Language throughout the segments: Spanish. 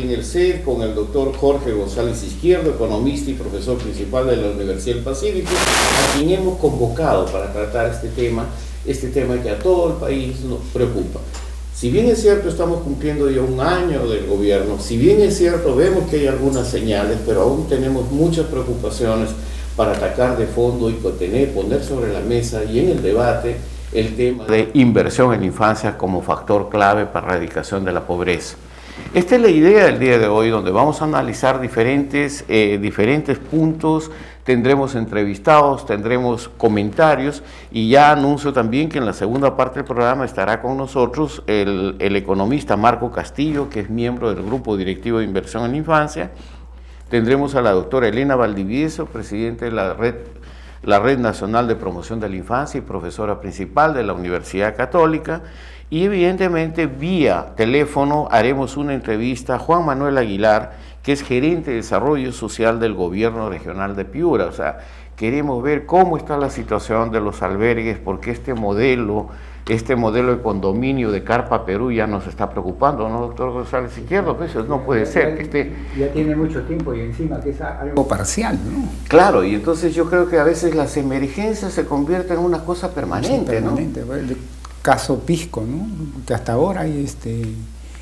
aquí en el CED con el doctor Jorge González Izquierdo, economista y profesor principal de la Universidad del Pacífico, a quien hemos convocado para tratar este tema que a todo el país nos preocupa. Si bien es cierto, estamos cumpliendo ya un año del gobierno, si bien es cierto, vemos que hay algunas señales, pero aún tenemos muchas preocupaciones para atacar de fondo y poner sobre la mesa y en el debate el tema de inversión en la infancia como factor clave para la erradicación de la pobreza. Esta es la idea del día de hoy, donde vamos a analizar diferentes puntos, tendremos entrevistados, tendremos comentarios, y ya anuncio también que en la segunda parte del programa estará con nosotros el economista Marco Castillo, que es miembro del Grupo Directivo de Inversión en la Infancia. Tendremos a la doctora Elena Valdivieso, presidente de la Red Nacional de Promoción de la Infancia y profesora principal de la Universidad Católica. Y evidentemente vía teléfono haremos una entrevista a Juan Manuel Aguilar, que es gerente de desarrollo social del gobierno regional de Piura. O sea, queremos ver cómo está la situación de los albergues, porque este modelo de condominio de Carpa Perú ya nos está preocupando, ¿no, doctor González Izquierdo? Pues eso no puede ser que esté... Ya tiene mucho tiempo y encima que es algo parcial, ¿no? Claro, y entonces yo creo que a veces las emergencias se convierten en una cosa permanente, sí, permanente, ¿no? El caso Pisco, ¿no? Que hasta ahora hay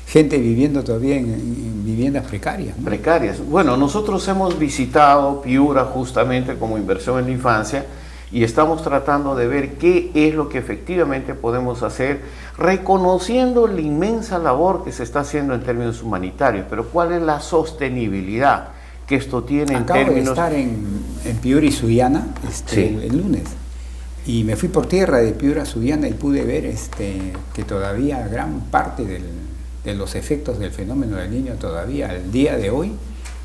gente viviendo todavía en viviendas precarias, ¿no? Precarias. Bueno, nosotros hemos visitado Piura justamente como inversión en la infancia, y estamos tratando de ver qué es lo que efectivamente podemos hacer, reconociendo la inmensa labor que se está haciendo en términos humanitarios, pero cuál es la sostenibilidad que esto tiene en términos... Acabo de estar en Piura y Sullana sí, el lunes, y me fui por tierra de Piura a Sullana y pude ver que todavía gran parte de los efectos del fenómeno del Niño todavía al día de hoy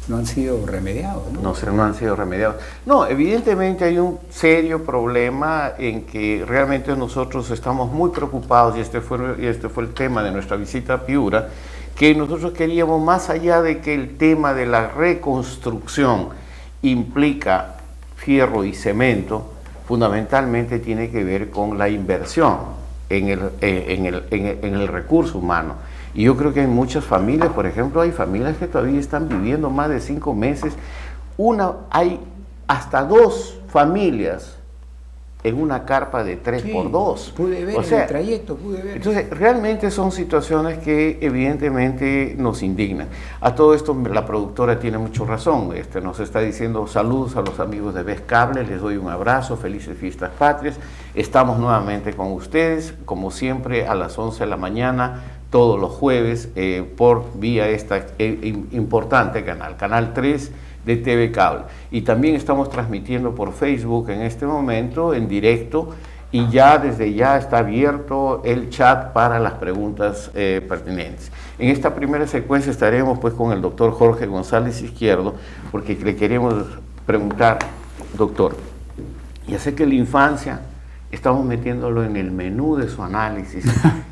no han sido remediados, ¿no? No han sido remediados. No, evidentemente hay un serio problema en que realmente nosotros estamos muy preocupados, y este fue el tema de nuestra visita a Piura, que nosotros queríamos, más allá de que el tema de la reconstrucción implica fierro y cemento, fundamentalmente tiene que ver con la inversión en el recurso humano. Y yo creo que hay muchas familias, por ejemplo, hay familias que todavía están viviendo más de 5 meses. Hay hasta 2 familias en una carpa de 3x2. Pude ver en el trayecto, pude ver. Entonces, realmente son situaciones que evidentemente nos indignan. A todo esto, la productora tiene mucho razón. Nos está diciendo saludos a los amigos de Vez Cable, les doy un abrazo, felices fiestas patrias. Estamos nuevamente con ustedes, como siempre, a las 11 de la mañana, todos los jueves, por vía importante canal 3 de TV Cable. Y también estamos transmitiendo por Facebook en este momento, en directo, y ya desde ya está abierto el chat para las preguntas pertinentes. En esta primera secuencia estaremos pues con el doctor Jorge González Izquierdo, porque le queremos preguntar, doctor, ya sé que la infancia estamos metiéndolo en el menú de su análisis,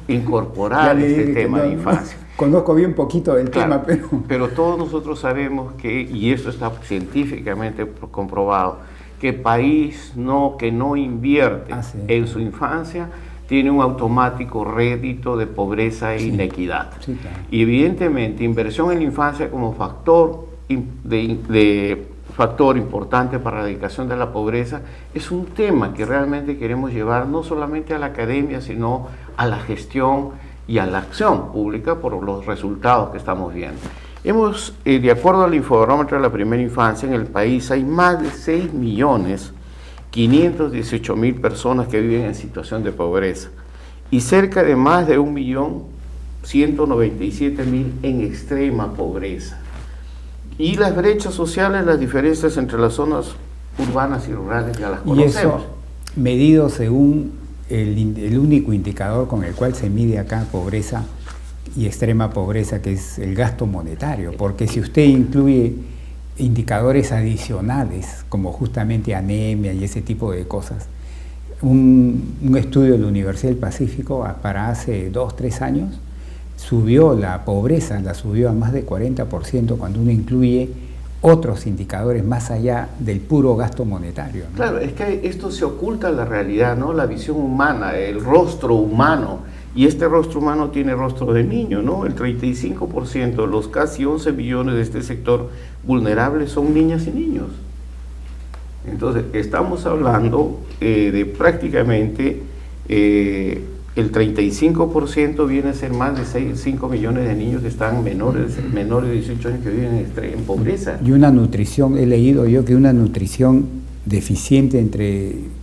incorporar este tema de infancia. Conozco bien poquito del tema, pero todos nosotros sabemos que, y esto está científicamente comprobado, que país que no invierte en su infancia tiene un automático rédito de pobreza e inequidad. Sí, claro. Y evidentemente inversión en la infancia como factor factor importante para la erradicación de la pobreza es un tema que realmente queremos llevar no solamente a la academia, sino a la gestión y a la acción pública por los resultados que estamos viendo. De acuerdo al Infobarómetro de la Primera Infancia, en el país hay más de 6.518.000 personas que viven en situación de pobreza y cerca de más de 1.197.000 en extrema pobreza. Y las brechas sociales, las diferencias entre las zonas urbanas y rurales ya las conocemos. Y eso medido según el único indicador con el cual se mide acá pobreza y extrema pobreza, que es el gasto monetario, porque si usted incluye indicadores adicionales, como justamente anemia y ese tipo de cosas, un estudio de la Universidad del Pacífico para hace 2-3 años, subió la pobreza, la subió a más de 40% cuando uno incluye otros indicadores más allá del puro gasto monetario, ¿no? Claro, es que esto se oculta la realidad, ¿no? La visión humana, el rostro humano Y este rostro humano tiene rostro de niño, ¿no? El 35%, los casi 11 millones de este sector vulnerable son niñas y niños. Entonces, estamos hablando de prácticamente el 35% viene a ser más de 5 millones de niños que están menores de 18 años que viven en pobreza. Y una nutrición, he leído yo que una nutrición deficiente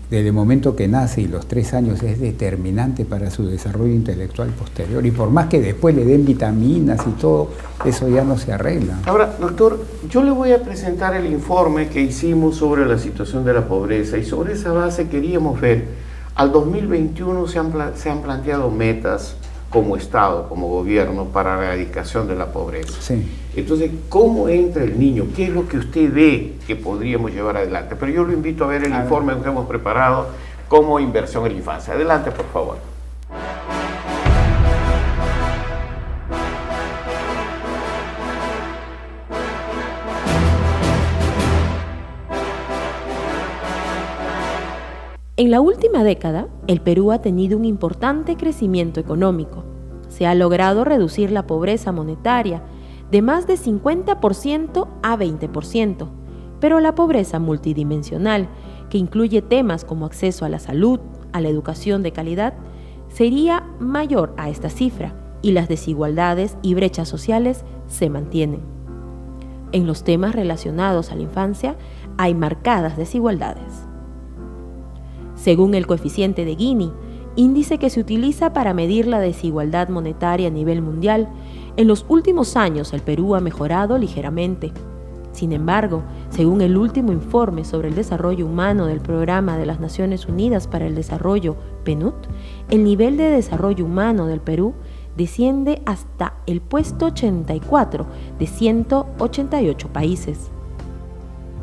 desde el momento que nace y los 3 años es determinante para su desarrollo intelectual posterior. Y por más que después le den vitaminas y todo, eso ya no se arregla. Ahora, doctor, yo le voy a presentar el informe que hicimos sobre la situación de la pobreza y sobre esa base queríamos ver. Al 2021 se han planteado metas como Estado, como gobierno, para la erradicación de la pobreza. Sí. Entonces, ¿cómo entra el niño? ¿Qué es lo que usted ve que podríamos llevar adelante? Pero yo lo invito a ver el informe que hemos preparado como inversión en la infancia. Adelante, por favor. En la última década, el Perú ha tenido un importante crecimiento económico. Se ha logrado reducir la pobreza monetaria de más de 50% a 20%, pero la pobreza multidimensional, que incluye temas como acceso a la salud, a la educación de calidad, sería mayor a esta cifra y las desigualdades y brechas sociales se mantienen. En los temas relacionados a la infancia hay marcadas desigualdades. Según el coeficiente de Gini, índice que se utiliza para medir la desigualdad monetaria a nivel mundial, en los últimos años el Perú ha mejorado ligeramente. Sin embargo, según el último informe sobre el desarrollo humano del Programa de las Naciones Unidas para el Desarrollo, PNUD, el nivel de desarrollo humano del Perú desciende hasta el puesto 84 de 188 países.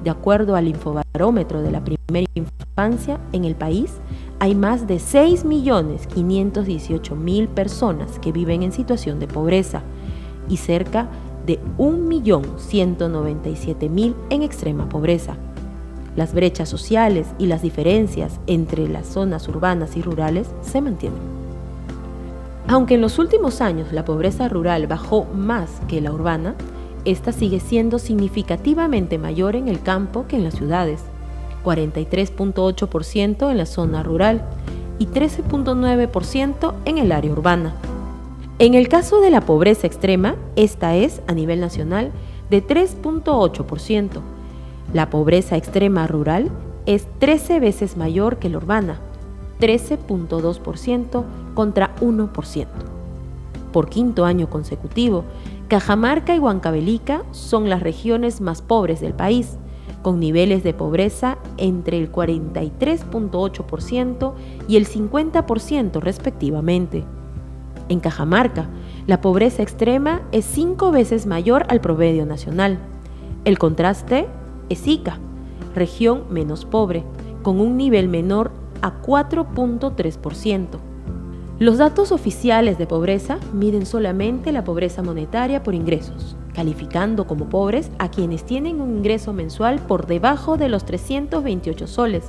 De acuerdo al Infobarómetro de la primera infancia, en el país hay más de 6.518.000 personas que viven en situación de pobreza y cerca de 1.197.000 en extrema pobreza. Las brechas sociales y las diferencias entre las zonas urbanas y rurales se mantienen. Aunque en los últimos años la pobreza rural bajó más que la urbana, esta sigue siendo significativamente mayor en el campo que en las ciudades, 43.8% en la zona rural y 13.9% en el área urbana. En el caso de la pobreza extrema, esta es, a nivel nacional, de 3.8%. La pobreza extrema rural es 13 veces mayor que la urbana, 13.2% contra 1%. Por quinto año consecutivo, Cajamarca y Huancavelica son las regiones más pobres del país, con niveles de pobreza entre el 43.8% y el 50% respectivamente. En Cajamarca, la pobreza extrema es 5 veces mayor al promedio nacional. El contraste es Ica, región menos pobre, con un nivel menor a 4.3%. Los datos oficiales de pobreza miden solamente la pobreza monetaria por ingresos, calificando como pobres a quienes tienen un ingreso mensual por debajo de los 328 soles,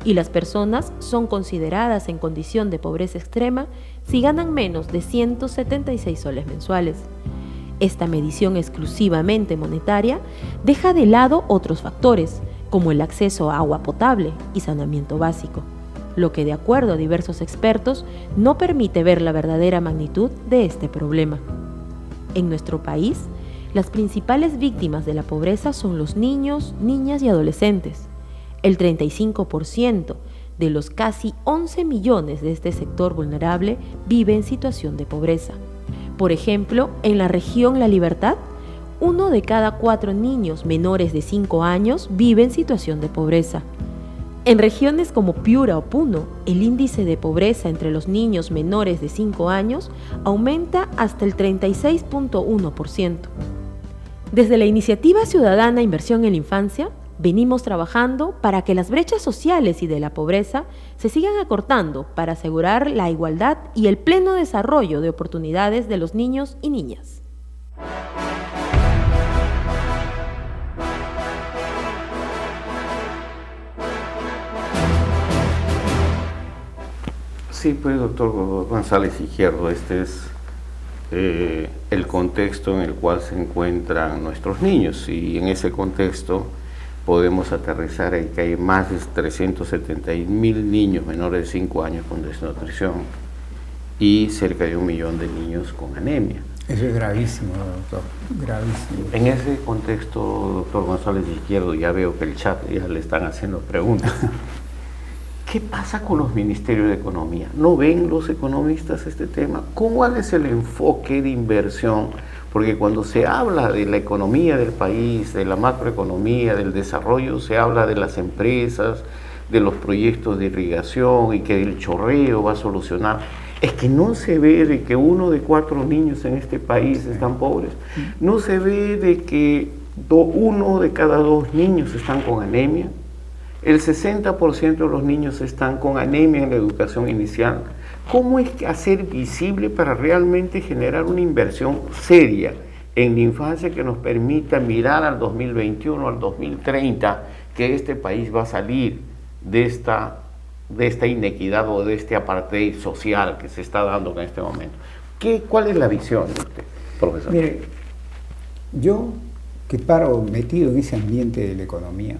y las personas son consideradas en condición de pobreza extrema si ganan menos de 176 soles mensuales. Esta medición exclusivamente monetaria deja de lado otros factores, como el acceso a agua potable y saneamiento básico, lo que, de acuerdo a diversos expertos, no permite ver la verdadera magnitud de este problema. En nuestro país, las principales víctimas de la pobreza son los niños, niñas y adolescentes. El 35% de los casi 11 millones de este sector vulnerable vive en situación de pobreza. Por ejemplo, en la región La Libertad, 1 de cada 4 niños menores de 5 años vive en situación de pobreza. En regiones como Piura o Puno, el índice de pobreza entre los niños menores de 5 años aumenta hasta el 36.1%. Desde la iniciativa ciudadana Inversión en la Infancia, venimos trabajando para que las brechas sociales y de la pobreza se sigan acortando para asegurar la igualdad y el pleno desarrollo de oportunidades de los niños y niñas. Sí, pues doctor González Izquierdo, este es el contexto en el cual se encuentran nuestros niños, y en ese contexto podemos aterrizar en que hay más de 370.000 niños menores de 5 años con desnutrición y cerca de 1 millón de niños con anemia. Eso es gravísimo, doctor, gravísimo. En ese contexto, doctor González Izquierdo, ya veo que el chat ya le están haciendo preguntas. ¿Qué pasa con los ministerios de Economía? ¿No ven los economistas este tema? ¿Cuál es el enfoque de inversión? Porque cuando se habla de la economía del país, de la macroeconomía, del desarrollo, se habla de las empresas, de los proyectos de irrigación y que el chorreo va a solucionar. Es que no se ve de que 1 de 4 niños en este país están pobres. No se ve de que 1 de cada 2 niños están con anemia. El 60% de los niños están con anemia en la educación inicial. ¿Cómo es que hacer visible para realmente generar una inversión seria en la infancia que nos permita mirar al 2021, al 2030, que este país va a salir de esta inequidad o de este apartheid social que se está dando en este momento? ¿Cuál es la visión de usted, profesor? Mire, yo que paro metido en ese ambiente de la economía,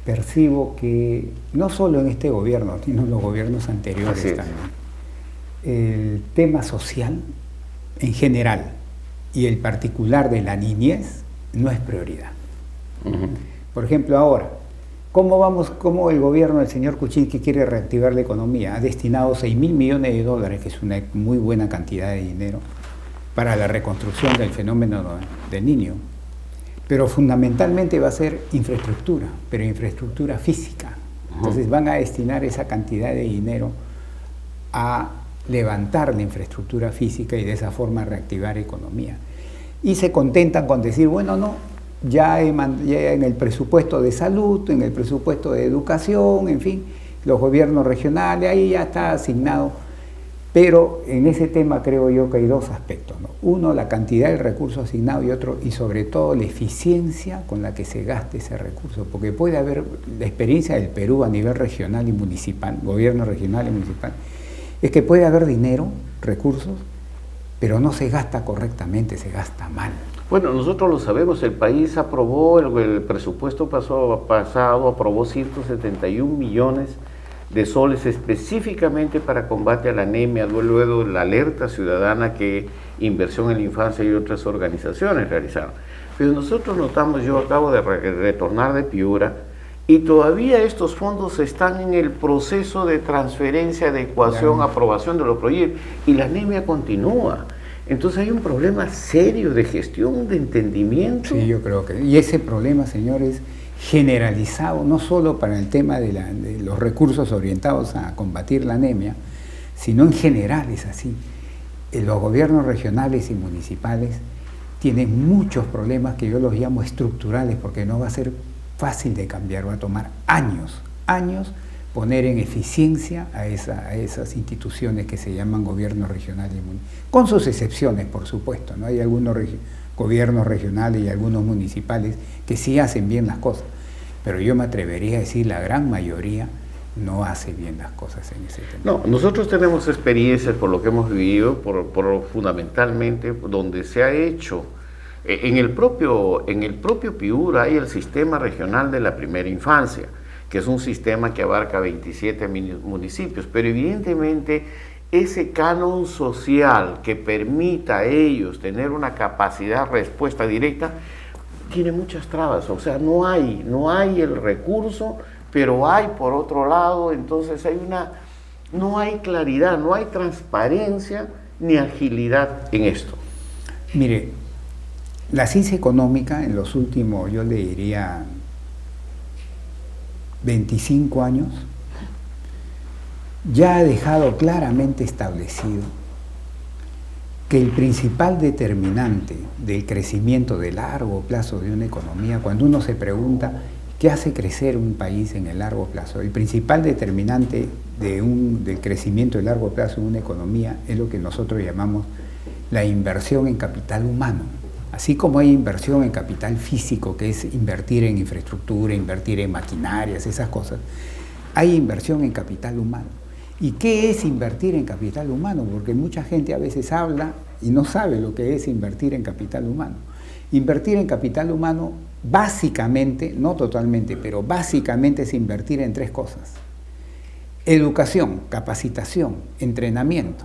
percibo que no solo en este gobierno, sino en los gobiernos anteriores también, el tema social en general y el particular de la niñez no es prioridad. Por ejemplo, ahora, ¿cómo el gobierno del señor Kuczynski quiere reactivar la economía? Ha destinado 6.000 millones de dólares, que es una muy buena cantidad de dinero, para la reconstrucción del fenómeno del niño. Pero fundamentalmente va a ser infraestructura, pero infraestructura física. Entonces van a destinar esa cantidad de dinero a levantar la infraestructura física y de esa forma reactivar economía. Y se contentan con decir, bueno, no, ya en el presupuesto de salud, en el presupuesto de educación, en fin, los gobiernos regionales, ahí ya está asignado. Pero en ese tema creo yo que hay 2 aspectos, ¿no? Uno, la cantidad del recurso asignado, y otro, y sobre todo la eficiencia con la que se gaste ese recurso, porque puede haber la experiencia del Perú a nivel regional y municipal, gobierno regional y municipal, es que puede haber dinero, recursos, pero no se gasta correctamente, se gasta mal. Bueno, nosotros lo sabemos, el país aprobó, el presupuesto pasado aprobó 171 millones de soles específicamente para combate a la anemia, luego de la alerta ciudadana que Inversión en la Infancia y otras organizaciones realizaron. Pero nosotros notamos, yo acabo de retornar de Piura, y todavía estos fondos están en el proceso de transferencia, adecuación, aprobación de los proyectos, y la anemia continúa. Entonces hay un problema serio de gestión, de entendimiento. Sí, yo creo que... Y ese problema, señores, generalizado, no solo para el tema de los recursos orientados a combatir la anemia, sino en general es así. Los gobiernos regionales y municipales tienen muchos problemas que yo los llamo estructurales, porque no va a ser fácil de cambiar, va a tomar años poner en eficiencia a esas instituciones que se llaman gobiernos regionales y municipales, con sus excepciones, por supuesto, ¿no? Hay algunos gobiernos regionales y algunos municipales que sí hacen bien las cosas, pero yo me atrevería a decir la gran mayoría no hace bien las cosas en ese tema. No, nosotros tenemos experiencias por lo que hemos vivido, fundamentalmente donde se ha hecho, en el propio Piura hay el sistema regional de la primera infancia, que es un sistema que abarca 27 municipios, pero evidentemente ese canon social que permita a ellos tener una capacidad de respuesta directa tiene muchas trabas, o sea, no hay el recurso, pero hay por otro lado, entonces no hay claridad, no hay transparencia ni agilidad en esto. Mire, la ciencia económica en los últimos, yo le diría, 25 años, ya ha dejado claramente establecido que el principal determinante del crecimiento de largo plazo de una economía, cuando uno se pregunta qué hace crecer un país en el largo plazo, el principal determinante del crecimiento de largo plazo de una economía es lo que nosotros llamamos la inversión en capital humano. Así como hay inversión en capital físico, que es invertir en infraestructura, invertir en maquinarias, esas cosas, hay inversión en capital humano. ¿Y qué es invertir en capital humano? Porque mucha gente a veces habla y no sabe lo que es invertir en capital humano. Invertir en capital humano básicamente, no totalmente, pero básicamente es invertir en 3 cosas. Educación, capacitación, entrenamiento.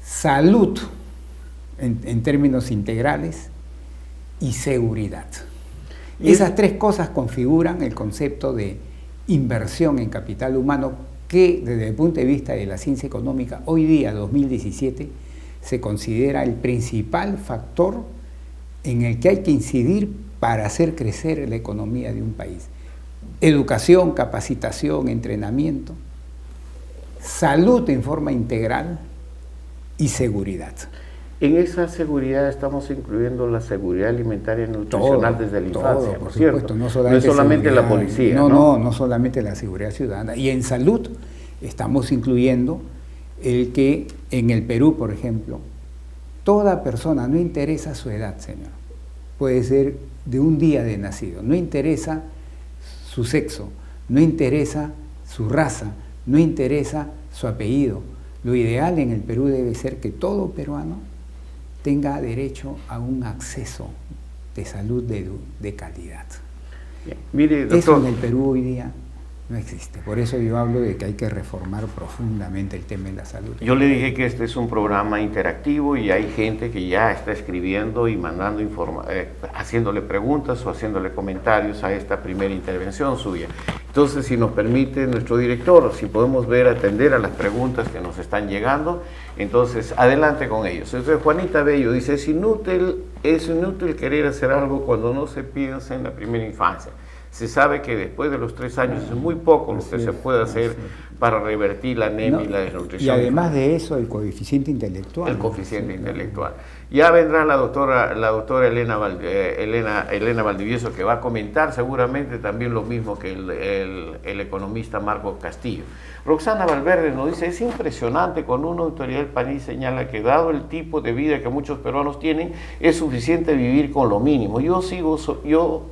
Salud, en términos integrales, y seguridad. Esas 3 cosas configuran el concepto de inversión en capital humano que, desde el punto de vista de la ciencia económica, hoy día, 2017, se considera el principal factor en el que hay que incidir para hacer crecer la economía de un país. Educación, capacitación, entrenamiento, salud en forma integral y seguridad. En esa seguridad estamos incluyendo la seguridad alimentaria y nutricional desde la infancia, por ¿no es cierto? supuesto, No es solamente la policía, no solamente la seguridad ciudadana. Y en salud estamos incluyendo el que en el Perú, por ejemplo, toda persona, no interesa su edad, señor, puede ser de un día de nacido, no interesa su sexo, no interesa su raza, no interesa su apellido. Lo ideal en el Perú debe ser que todo peruano tenga derecho a un acceso de salud de calidad. Bien. Mire, doctor, eso en el Perú hoy día no existe. Por eso yo hablo de que hay que reformar profundamente el tema de la salud. Yo le dije que este es un programa interactivo y hay gente que ya está escribiendo y mandando haciéndole preguntas o haciéndole comentarios a esta primera intervención suya. Entonces, si nos permite nuestro director, si podemos atender a las preguntas que nos están llegando, entonces adelante con ellos. Entonces, Juanita Bello dice, es inútil querer hacer algo cuando no se piensa en la primera infancia. Se sabe que después de los 3 años es muy poco lo que se puede hacer para revertir la anemia y la desnutrición. Y además de eso, el coeficiente intelectual. El coeficiente intelectual. Ya vendrá la doctora Elena Valdivieso, que va a comentar seguramente también lo mismo que el economista Marco Castillo. Roxana Valverde nos dice, es impresionante cuando una autoridad del país señala que dado el tipo de vida que muchos peruanos tienen, es suficiente vivir con lo mínimo. Yo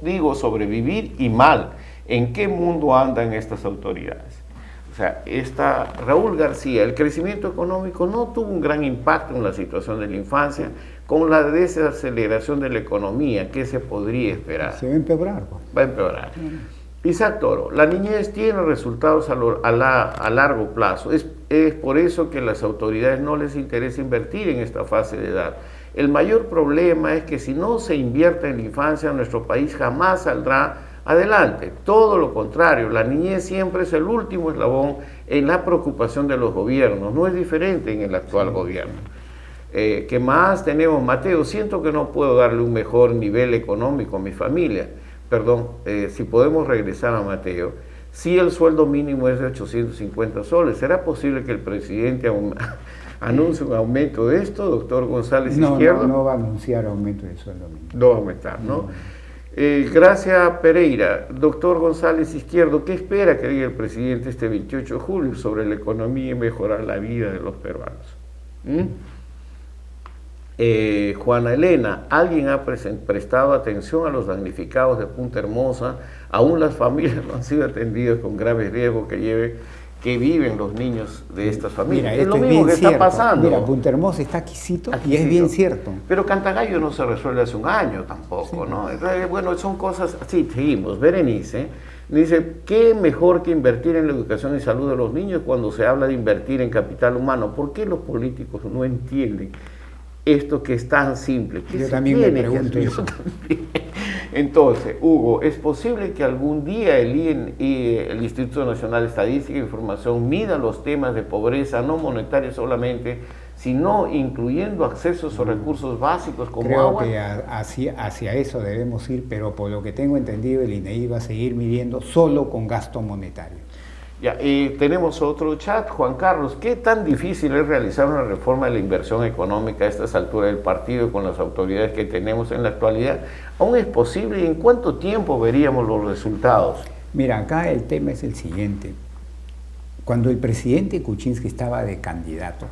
digo sobrevivir y mal. ¿En qué mundo andan estas autoridades? O sea, Raúl García, el crecimiento económico no tuvo un gran impacto en la situación de la infancia, con la desaceleración de la economía, ¿qué se podría esperar? Se va a empeorar. Pues. Va a empeorar. Isaac Toro, la niñez tiene resultados a largo plazo, es por eso que a las autoridades no les interesa invertir en esta fase de edad. El mayor problema es que si no se invierte en la infancia, nuestro país jamás saldrá adelante. Todo lo contrario, la niñez siempre es el último eslabón en la preocupación de los gobiernos, no es diferente en el actual gobierno. ¿Qué más tenemos? Mateo, siento que no puedo darle un mejor nivel económico a mi familia. Perdón, si podemos regresar a Mateo, si el sueldo mínimo es de 850 soles, ¿será posible que el presidente anuncie un aumento de esto, doctor González Izquierdo? No va a anunciar aumento del sueldo mínimo. No va a aumentar, ¿no? Gracias Pereira, doctor González Izquierdo, ¿qué espera que diga el presidente este 28 de julio sobre la economía y mejorar la vida de los peruanos? Juana Elena, ¿alguien ha prestado atención a los damnificados de Punta Hermosa? Aún las familias no han sido atendidas con graves riesgos que viven los niños de estas familias. Mira, es lo mismo que está pasando. Mira, Punta Hermosa está exquisito y es bien cierto. Pero Cantagallo no se resuelve hace un año tampoco, sí, ¿no? Entonces, bueno, son cosas así. Seguimos. Berenice dice, ¿qué mejor que invertir en la educación y salud de los niños cuando se habla de invertir en capital humano? ¿Por qué los políticos no entienden esto que es tan simple? Yo también me pregunto eso. Entonces, Hugo, ¿es posible que algún día el Instituto Nacional de Estadística e Información mida los temas de pobreza no monetaria solamente, sino incluyendo accesos a recursos básicos como agua? Creo que hacia eso debemos ir, pero por lo que tengo entendido, el INEI va a seguir midiendo solo con gasto monetario. Ya, tenemos otro chat. Juan Carlos, ¿qué tan difícil es realizar una reforma de la inversión económica a estas alturas del partido con las autoridades que tenemos en la actualidad? ¿Aún es posible y en cuánto tiempo veríamos los resultados? Mira, acá el tema es el siguiente. Cuando el presidente Kuczynski estaba de candidato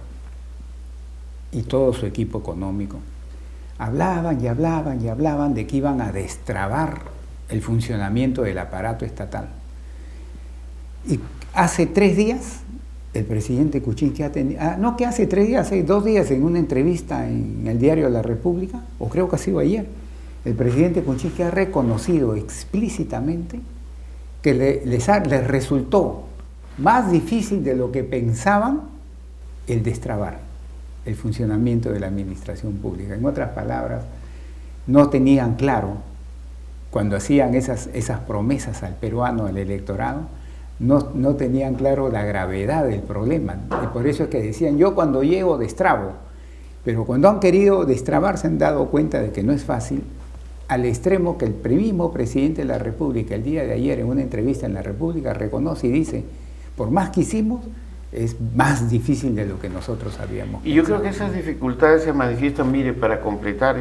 y todo su equipo económico, hablaban y hablaban y hablaban de que iban a destrabar el funcionamiento del aparato estatal. Y Hace 3 días, el presidente Kuczynski ha tenido, no que hace 3 días, hace 2 días en una entrevista en el diario La República, o creo que ha sido ayer, el presidente Kuczynski ha reconocido explícitamente que les resultó más difícil de lo que pensaban el destrabar el funcionamiento de la administración pública. En otras palabras, no tenían claro, cuando hacían esas promesas al peruano, al electorado, no tenían claro la gravedad del problema. Y por eso es que decían, yo cuando llego destrabo, pero cuando han querido destrabar se han dado cuenta de que no es fácil, al extremo que el mismo presidente de la República, el día de ayer en una entrevista en La República, reconoce y dice, por más que hicimos, es más difícil de lo que nosotros habíamos pensado. Y yo creo que esas dificultades se manifiestan, mire, para completar,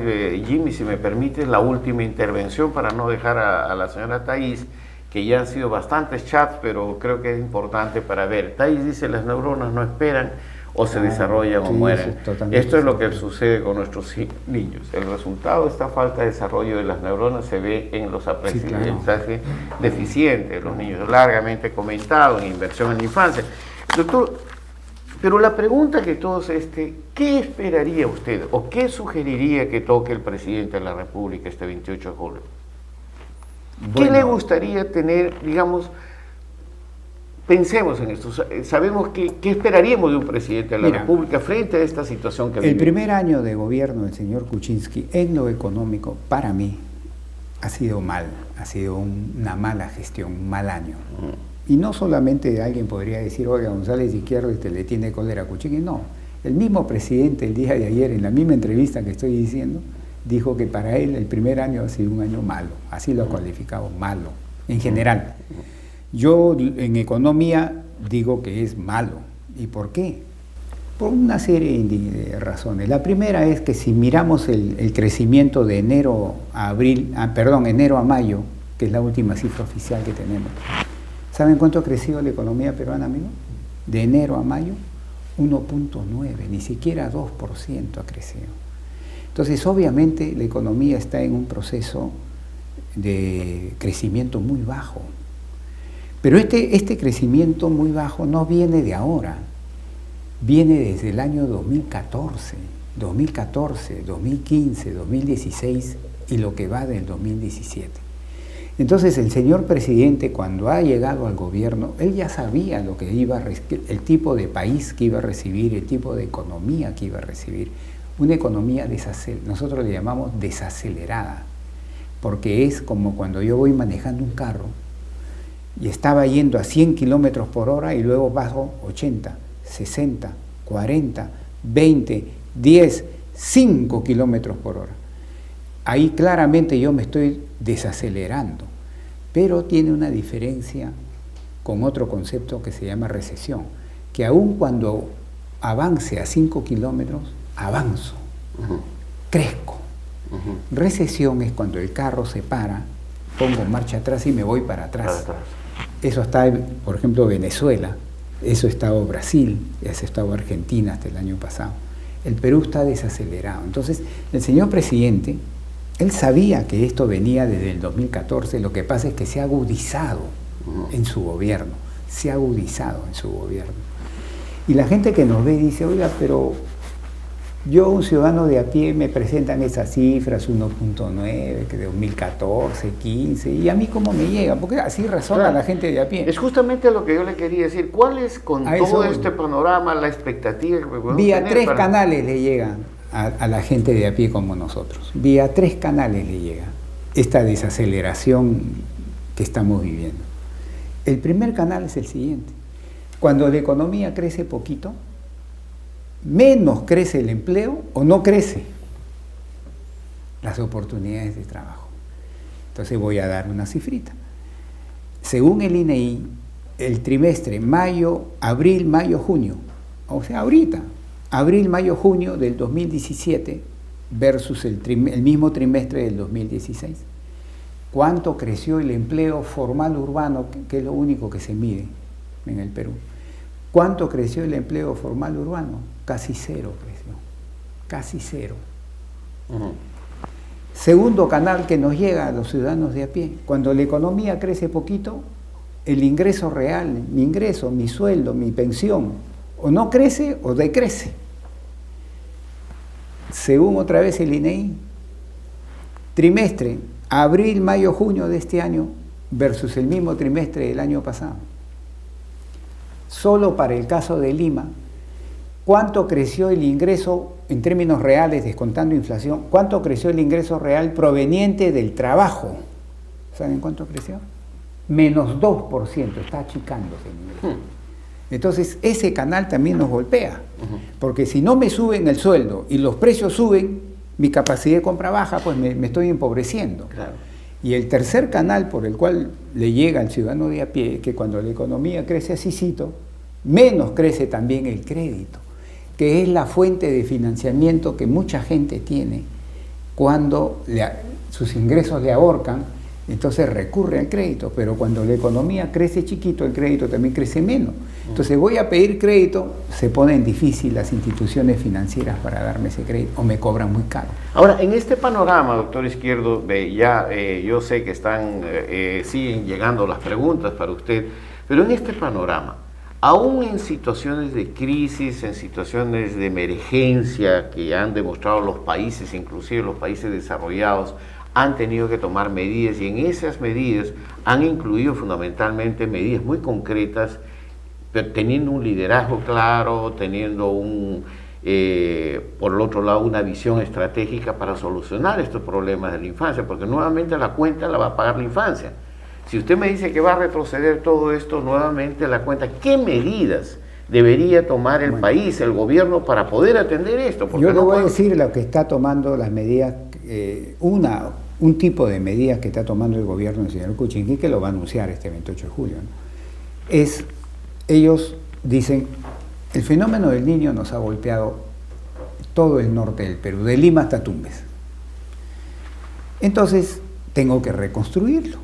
Jimmy, si me permite, la última intervención, para no dejar a la señora Thais, que ya han sido bastantes chats, pero creo que es importante para ver. Thais dice, las neuronas no esperan, o se desarrollan o mueren. Esto es lo que sucede con nuestros niños. El resultado de esta falta de desarrollo de las neuronas se ve en los aprendizajes deficientes de los niños, largamente comentado en inversión en la infancia. Doctor, pero la pregunta que todos ¿qué esperaría usted o qué sugeriría que toque el presidente de la República este 28 de julio? ¿Qué le gustaría tener, digamos, pensemos en esto, sabemos qué esperaríamos de un presidente de la República frente a esta situación que vivimos? El primer año de gobierno del señor Kuczynski en lo económico, para mí, ha sido una mala gestión, un mal año. Y no solamente alguien podría decir, oiga, González Izquierdo le tiene cólera a Kuczynski, no. El mismo presidente el día de ayer, en la misma entrevista que estoy diciendo, dijo que para él el primer año ha sido un año malo, así lo ha calificado, malo, en general. Yo en economía digo que es malo. ¿Y por qué? Por una serie de razones. La primera es que si miramos el crecimiento de enero a mayo, que es la última cifra oficial que tenemos, ¿saben cuánto ha crecido la economía peruana, amigo? De enero a mayo, 1.9, ni siquiera 2% ha crecido. Entonces, obviamente, la economía está en un proceso de crecimiento muy bajo. Pero este crecimiento muy bajo no viene de ahora, viene desde el año 2014, 2015, 2016 y lo que va del 2017. Entonces el señor presidente, cuando ha llegado al gobierno, él ya sabía lo que el tipo de país que iba a recibir, el tipo de economía que iba a recibir. Una economía nosotros le llamamos desacelerada, porque es como cuando yo voy manejando un carro y estaba yendo a 100 kilómetros por hora y luego bajo 80, 60, 40, 20, 10, 5 kilómetros por hora. Ahí claramente yo me estoy desacelerando, pero tiene una diferencia con otro concepto que se llama recesión, que aun cuando avance a 5 kilómetros, avanzo, crezco. Recesión es cuando el carro se para, pongo marcha atrás y me voy para atrás. Eso está, por ejemplo, Venezuela, eso ha estado Brasil, eso ha estado Argentina hasta el año pasado. El Perú está desacelerado. Entonces, el señor presidente, él sabía que esto venía desde el 2014, lo que pasa es que se ha agudizado en su gobierno, Y la gente que nos ve dice, oiga, pero yo, un ciudadano de a pie, me presentan esas cifras, 1.9, que de 2014, 15, y a mí cómo me llega, porque así razona la gente de a pie. Es justamente lo que yo le quería decir. ¿Cuál es, con todo este panorama, la expectativa que podemos tener? Vía 3 canales le llegan a la gente de a pie como nosotros. Vía 3 canales le llega esta desaceleración que estamos viviendo. El primer canal es el siguiente. Cuando la economía crece poquito, menos crece el empleo o no crece las oportunidades de trabajo. Entonces voy a dar una cifrita. Según el INEI, el trimestre abril, mayo, junio, o sea, ahorita, abril, mayo, junio del 2017 versus el mismo trimestre del 2016, ¿cuánto creció el empleo formal urbano, que es lo único que se mide en el Perú? ¿Cuánto creció el empleo formal urbano? Casi cero creció, casi cero. Segundo canal que nos llega a los ciudadanos de a pie, cuando la economía crece poquito, el ingreso real, mi ingreso, mi sueldo, mi pensión, o no crece o decrece. Según otra vez el INEI, trimestre, abril, mayo, junio de este año versus el mismo trimestre del año pasado. Solo para el caso de Lima, ¿cuánto creció el ingreso en términos reales, descontando inflación? ¿Cuánto creció el ingreso real proveniente del trabajo? ¿Saben cuánto creció? Menos 2%, está achicándose el ingreso. Entonces, ese canal también nos golpea, porque si no me suben el sueldo y los precios suben, mi capacidad de compra baja, pues me estoy empobreciendo. Claro. Y el tercer canal por el cual le llega al ciudadano de a pie, que cuando la economía crece asícito, menos crece también el crédito, que es la fuente de financiamiento que mucha gente tiene cuando sus ingresos le ahorcan, entonces recurre al crédito, pero cuando la economía crece chiquito, el crédito también crece menos. Entonces voy a pedir crédito, se ponen difícil las instituciones financieras para darme ese crédito, o me cobran muy caro. Ahora, en este panorama, doctor Izquierdo, yo sé que siguen llegando las preguntas para usted, pero en este panorama, aún en situaciones de crisis, en situaciones de emergencia que han demostrado los países, inclusive los países desarrollados, han tenido que tomar medidas, y en esas medidas han incluido fundamentalmente medidas muy concretas, pero teniendo un liderazgo claro, teniendo por el otro lado una visión estratégica para solucionar estos problemas de la infancia, porque nuevamente la cuenta la va a pagar la infancia. Si usted me dice que va a retroceder todo esto, nuevamente la cuenta, ¿qué medidas debería tomar el país, el gobierno, para poder atender esto? Porque yo le voy a decir lo que está tomando las medidas, un tipo de medidas que está tomando el gobierno del señor Kuczynski, que lo va a anunciar este 28 de julio, ¿no? Ellos dicen, el fenómeno del Niño nos ha golpeado todo el norte del Perú, de Lima hasta Tumbes. Entonces, tengo que reconstruirlo.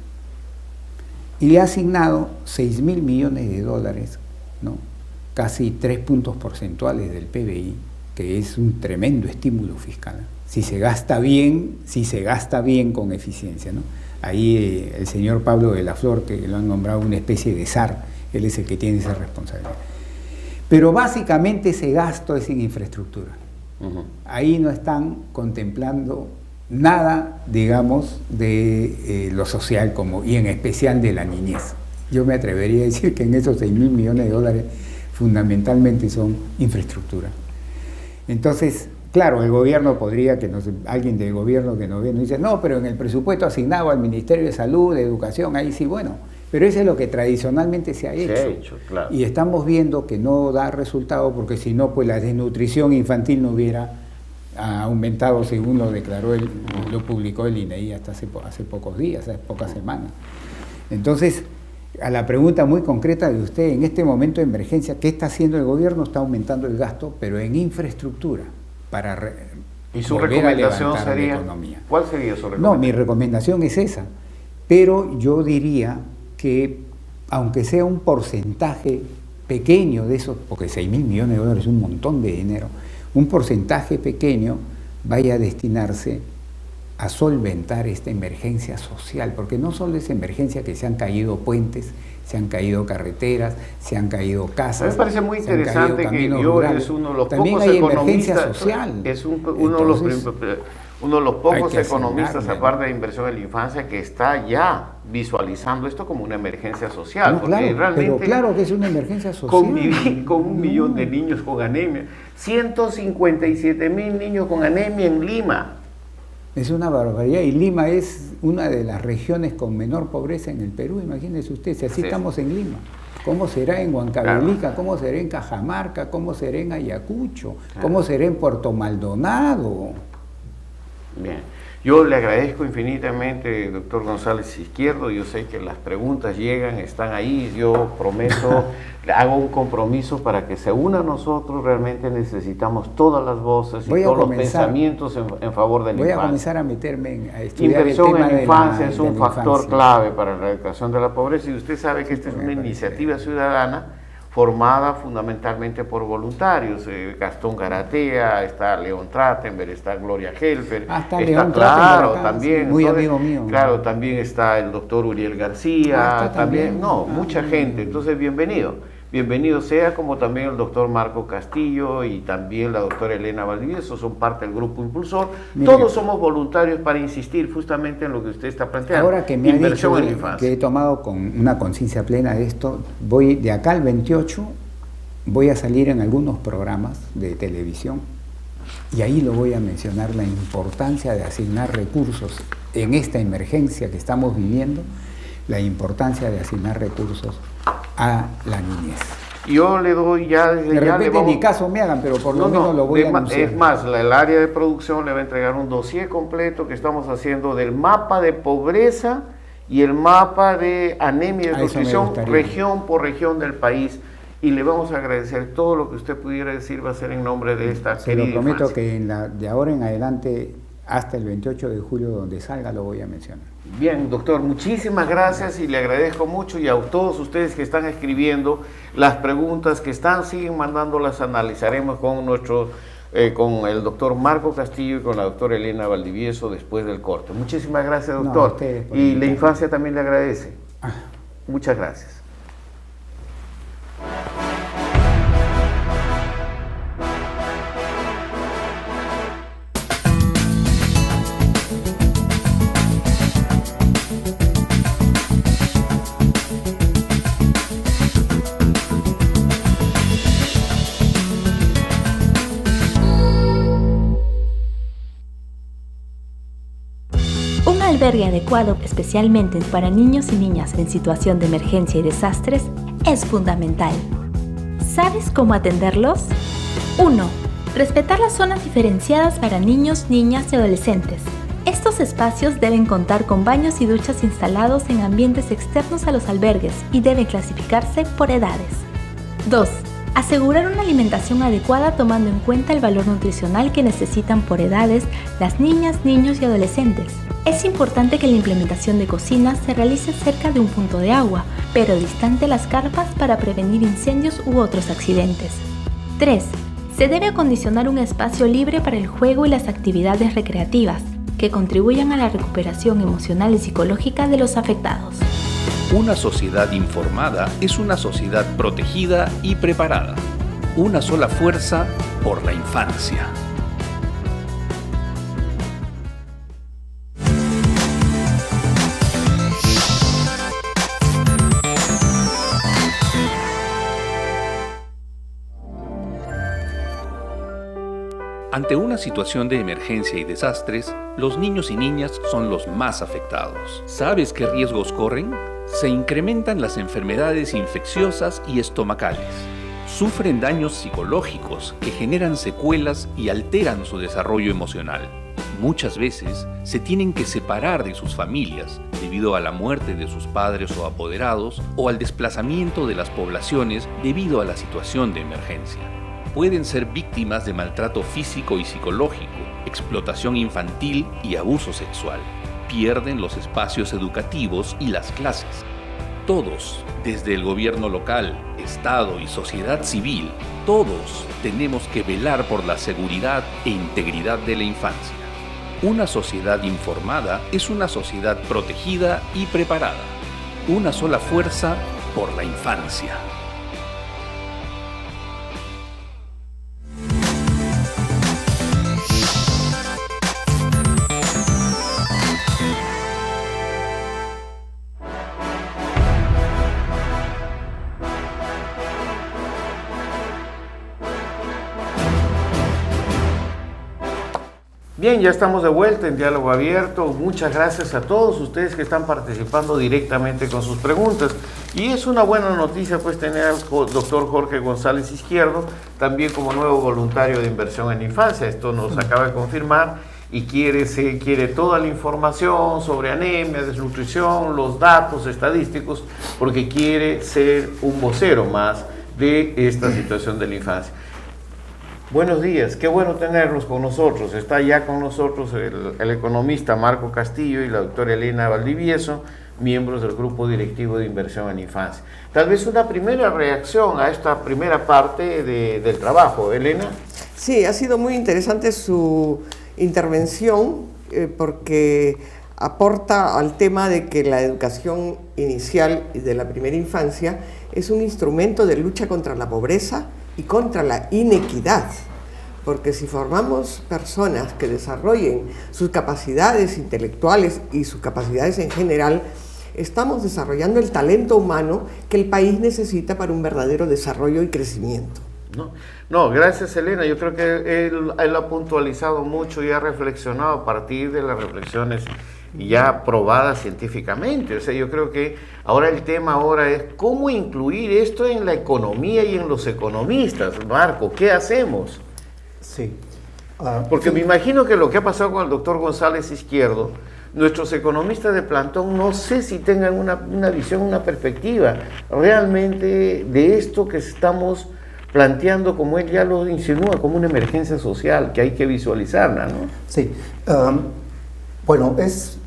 Y le ha asignado 6.000 millones de dólares, ¿no? Casi 3 puntos porcentuales del PBI, que es un tremendo estímulo fiscal. Si se gasta bien con eficiencia, ¿no? Ahí el señor Pablo de la Flor, que lo han nombrado una especie de zar, él es el que tiene esa responsabilidad. Pero básicamente ese gasto es en infraestructura. Ahí no están contemplando nada, digamos, de lo social y en especial de la niñez. Yo me atrevería a decir que en esos 6.000 millones de dólares fundamentalmente son infraestructura. Entonces, claro, el gobierno podría, alguien del gobierno que nos ve, nos dice, no, pero en el presupuesto asignado al Ministerio de Salud, de Educación, ahí sí, bueno, pero eso es lo que tradicionalmente se ha hecho. Claro. Y estamos viendo que no da resultado, porque si no, pues la desnutrición infantil no hubiera aumentado, según lo declaró, lo publicó el INEI hasta hace pocos días, hace pocas semanas. Entonces, a la pregunta muy concreta de usted, en este momento de emergencia, ¿qué está haciendo el gobierno? Está aumentando el gasto, pero en infraestructura, para ¿Y su recomendación sería? La economía. ¿Cuál sería su recomendación? No, mi recomendación es esa, pero yo diría que, aunque sea un porcentaje pequeño de esos, porque 6.000 millones de dólares es un montón de dinero, un porcentaje pequeño vaya a destinarse a solventar esta emergencia social, porque no solo es emergencia que se han caído puentes, se han caído carreteras, se han caído casas. A mí me parece muy interesante que yo es uno de los pocos economistas, es uno de los pocos economistas, aparte de inversión en la infancia, que está ya visualizando esto como una emergencia social. No, claro, pero claro que es una emergencia social. Con 1 millón de niños con anemia, 157.000 niños con anemia en Lima. Es una barbaridad, y Lima es una de las regiones con menor pobreza en el Perú, imagínese usted, si así estamos en Lima. ¿Cómo será en Huancavelica? Claro. ¿Cómo será en Cajamarca? ¿Cómo será en Ayacucho? Claro. ¿Cómo será en Puerto Maldonado? Bien, yo le agradezco infinitamente, doctor González Izquierdo. Yo sé que las preguntas llegan, están ahí. Yo prometo, hago un compromiso para que se una a nosotros. Realmente necesitamos todas las voces y todos los pensamientos en favor de la infancia. Voy a comenzar a meterme a estudiar Inversión el tema en la infancia es un factor infancia. clave para la erradicación de la pobreza, y usted sabe que esta es una iniciativa ciudadana formada fundamentalmente por voluntarios. Gastón Garatea, está León Trachtenberg, está Gloria Helfer, está León claro, también, sí, muy amigo mío. Claro, también está el doctor Uriel García, también, mucha gente. Entonces, bienvenido sea, como también el doctor Marco Castillo y también la doctora Elena Valdivieso, son parte del grupo impulsor. Mire, todos somos voluntarios para insistir justamente en lo que usted está planteando. Ahora que me ha dicho que he tomado con una conciencia plena de esto, voy de acá al 28, voy a salir en algunos programas de televisión y ahí lo voy a mencionar, la importancia de asignar recursos en esta emergencia que estamos viviendo, la importancia de asignar recursos a la niñez. Yo le doy ya desde de repente ni caso me hagan, pero por lo menos lo voy a anunciar. Es más, el área de producción le va a entregar un dossier completo que estamos haciendo del mapa de pobreza y el mapa de anemia y desnutrición región por región del país, y le vamos a agradecer todo lo que usted pudiera decir, va a ser en nombre de esta querida infancia. Se lo prometo que de ahora en adelante, hasta el 28 de julio, donde salga, lo voy a mencionar. Bien, doctor, muchísimas gracias y le agradezco mucho, y a todos ustedes que están escribiendo las preguntas que siguen mandándolas, analizaremos con con el doctor Marco Castillo y con la doctora Elena Valdivieso después del corte. Muchísimas gracias, doctor. Y la infancia también le agradece. Muchas gracias. Un albergue adecuado especialmente para niños y niñas en situación de emergencia y desastres es fundamental. ¿Sabes cómo atenderlos? 1. Respetar las zonas diferenciadas para niños, niñas y adolescentes. Estos espacios deben contar con baños y duchas instalados en ambientes externos a los albergues y deben clasificarse por edades. 2. Asegurar una alimentación adecuada tomando en cuenta el valor nutricional que necesitan por edades las niñas, niños y adolescentes. Es importante que la implementación de cocinas se realice cerca de un punto de agua, pero distante las carpas para prevenir incendios u otros accidentes. 3. Se debe acondicionar un espacio libre para el juego y las actividades recreativas, que contribuyan a la recuperación emocional y psicológica de los afectados. Una sociedad informada es una sociedad protegida y preparada. Una sola fuerza por la infancia. Ante una situación de emergencia y desastres, los niños y niñas son los más afectados. ¿Sabes qué riesgos corren? Se incrementan las enfermedades infecciosas y estomacales. Sufren daños psicológicos que generan secuelas y alteran su desarrollo emocional. Muchas veces se tienen que separar de sus familias debido a la muerte de sus padres o apoderados o al desplazamiento de las poblaciones debido a la situación de emergencia. Pueden ser víctimas de maltrato físico y psicológico, explotación infantil y abuso sexual. Pierden los espacios educativos y las clases. Todos, desde el gobierno local, Estado y sociedad civil, todos tenemos que velar por la seguridad e integridad de la infancia. Una sociedad informada es una sociedad protegida y preparada. Una sola fuerza por la infancia. Bien, ya estamos de vuelta en Diálogo Abierto. Muchas gracias a todos ustedes que están participando directamente con sus preguntas. Y es una buena noticia pues tener al doctor Jorge González Izquierdo también como nuevo voluntario de inversión en infancia. Esto nos acaba de confirmar y quiere toda la información sobre anemia, desnutrición, los datos estadísticos, porque quiere ser un vocero más de esta situación de la infancia. Buenos días, qué bueno tenerlos con nosotros. Está ya con nosotros el economista Marco Castillo y la doctora Elena Valdivieso miembros del Grupo Directivo de Inversión en Infancia. Tal vez una primera reacción a esta primera parte del trabajo. Elena. Sí, ha sido muy interesante su intervención porque aporta al tema de que la educación inicial y de la primera infancia es un instrumento de lucha contra la pobreza y contra la inequidad. Porque si formamos personas que desarrollen sus capacidades intelectuales y sus capacidades en general, estamos desarrollando el talento humano que el país necesita para un verdadero desarrollo y crecimiento. No, gracias Elena. Yo creo que él ha puntualizado mucho y ha reflexionado a partir de las reflexiones ya probadas científicamente. O sea, yo creo que ahora el tema es cómo incluir esto en la economía y en los economistas. Marco, ¿qué hacemos? Sí. Porque me imagino que lo que ha pasado con el doctor González Izquierdo, nuestros economistas de plantón no sé si tengan una visión, una perspectiva realmente de esto que estamos planteando, como él ya lo insinúa, como una emergencia social que hay que visualizarla, ¿no? Sí. Bueno, es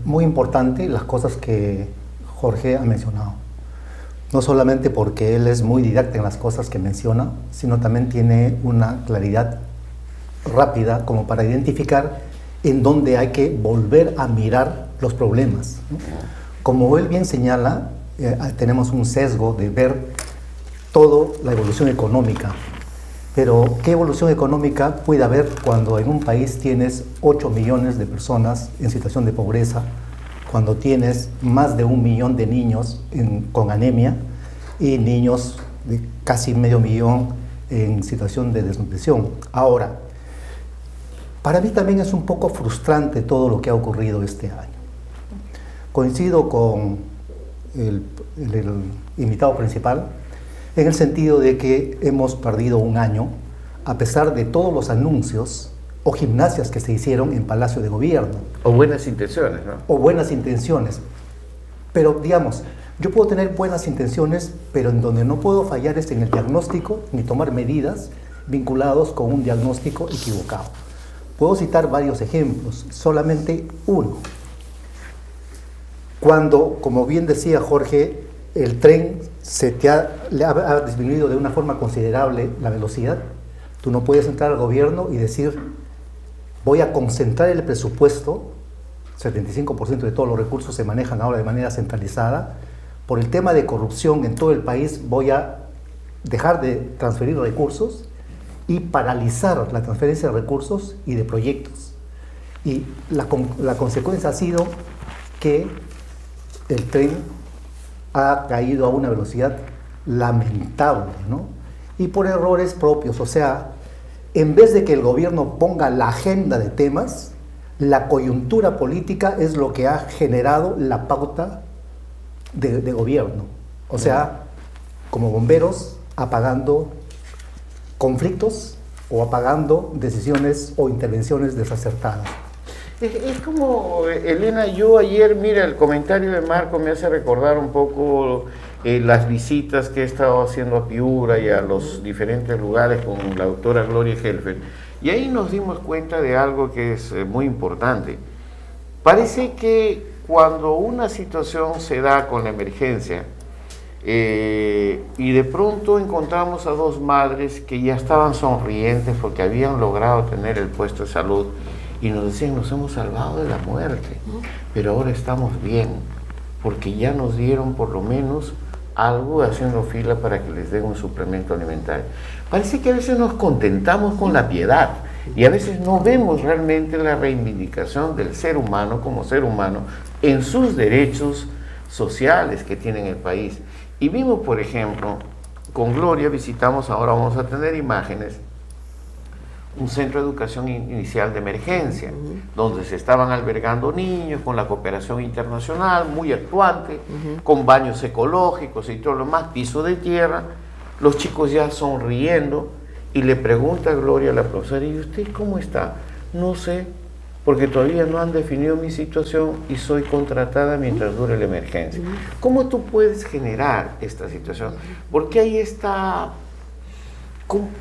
muy importante las cosas que Jorge ha mencionado. No solamente porque él es muy didáctico en las cosas que menciona, sino también tiene una claridad rápida como para identificar en dónde hay que volver a mirar los problemas, ¿no? Como él bien señala, tenemos un sesgo de ver toda la evolución económica. Pero, ¿qué evolución económica puede haber cuando en un país tienes 8 millones de personas en situación de pobreza, cuando tienes más de 1 millón de niños con anemia y niños de casi medio millón en situación de desnutrición? Ahora, para mí también es un poco frustrante todo lo que ha ocurrido este año. Coincido con el invitado principal, en el sentido de que hemos perdido un año, a pesar de todos los anuncios o gimnasias que se hicieron en Palacio de Gobierno. O buenas intenciones, ¿no? O buenas intenciones. Pero, digamos, yo puedo tener buenas intenciones, pero en donde no puedo fallar es en el diagnóstico, ni tomar medidas vinculados con un diagnóstico equivocado. Puedo citar varios ejemplos, solamente uno. Cuando, como bien decía Jorge, el tren ha disminuido de una forma considerable la velocidad, tú no puedes entrar al gobierno y decir, voy a concentrar el presupuesto, 75% de todos los recursos se manejan ahora de manera centralizada, por el tema de corrupción en todo el país voy a dejar de transferir recursos y paralizar la transferencia de recursos y de proyectos. Y la consecuencia ha sido que el tren ha caído a una velocidad lamentable, ¿no? Y por errores propios, o sea, en vez de que el gobierno ponga la agenda de temas, la coyuntura política es lo que ha generado la pauta de gobierno. O sea, como bomberos, apagando conflictos o apagando decisiones o intervenciones desacertadas. Es como, Elena, yo ayer, mira, el comentario de Marco me hace recordar un poco las visitas que he estado haciendo a Piura y a los diferentes lugares con la doctora Gloria Helfer, y ahí nos dimos cuenta de algo que es muy importante. Parece que cuando una situación se da con la emergencia, y de pronto encontramos a dos madres que ya estaban sonrientes porque habían logrado tener el puesto de salud, y nos decían, nos hemos salvado de la muerte, pero ahora estamos bien, porque ya nos dieron por lo menos algo haciendo fila para que les den un suplemento alimentario. Parece que a veces nos contentamos con la piedad y a veces no vemos realmente la reivindicación del ser humano como ser humano en sus derechos sociales que tiene el país. Y vimos, por ejemplo, con Gloria visitamos, ahora vamos a tener imágenes, un centro de educación inicial de emergencia, donde se estaban albergando niños con la cooperación internacional, muy actuante, con baños ecológicos y todo lo más, piso de tierra, los chicos ya sonriendo, y le pregunta a Gloria, la profesora, ¿y usted cómo está? No sé, porque todavía no han definido mi situación y soy contratada mientras dure la emergencia. ¿Cómo tú puedes generar esta situación? Porque ahí está...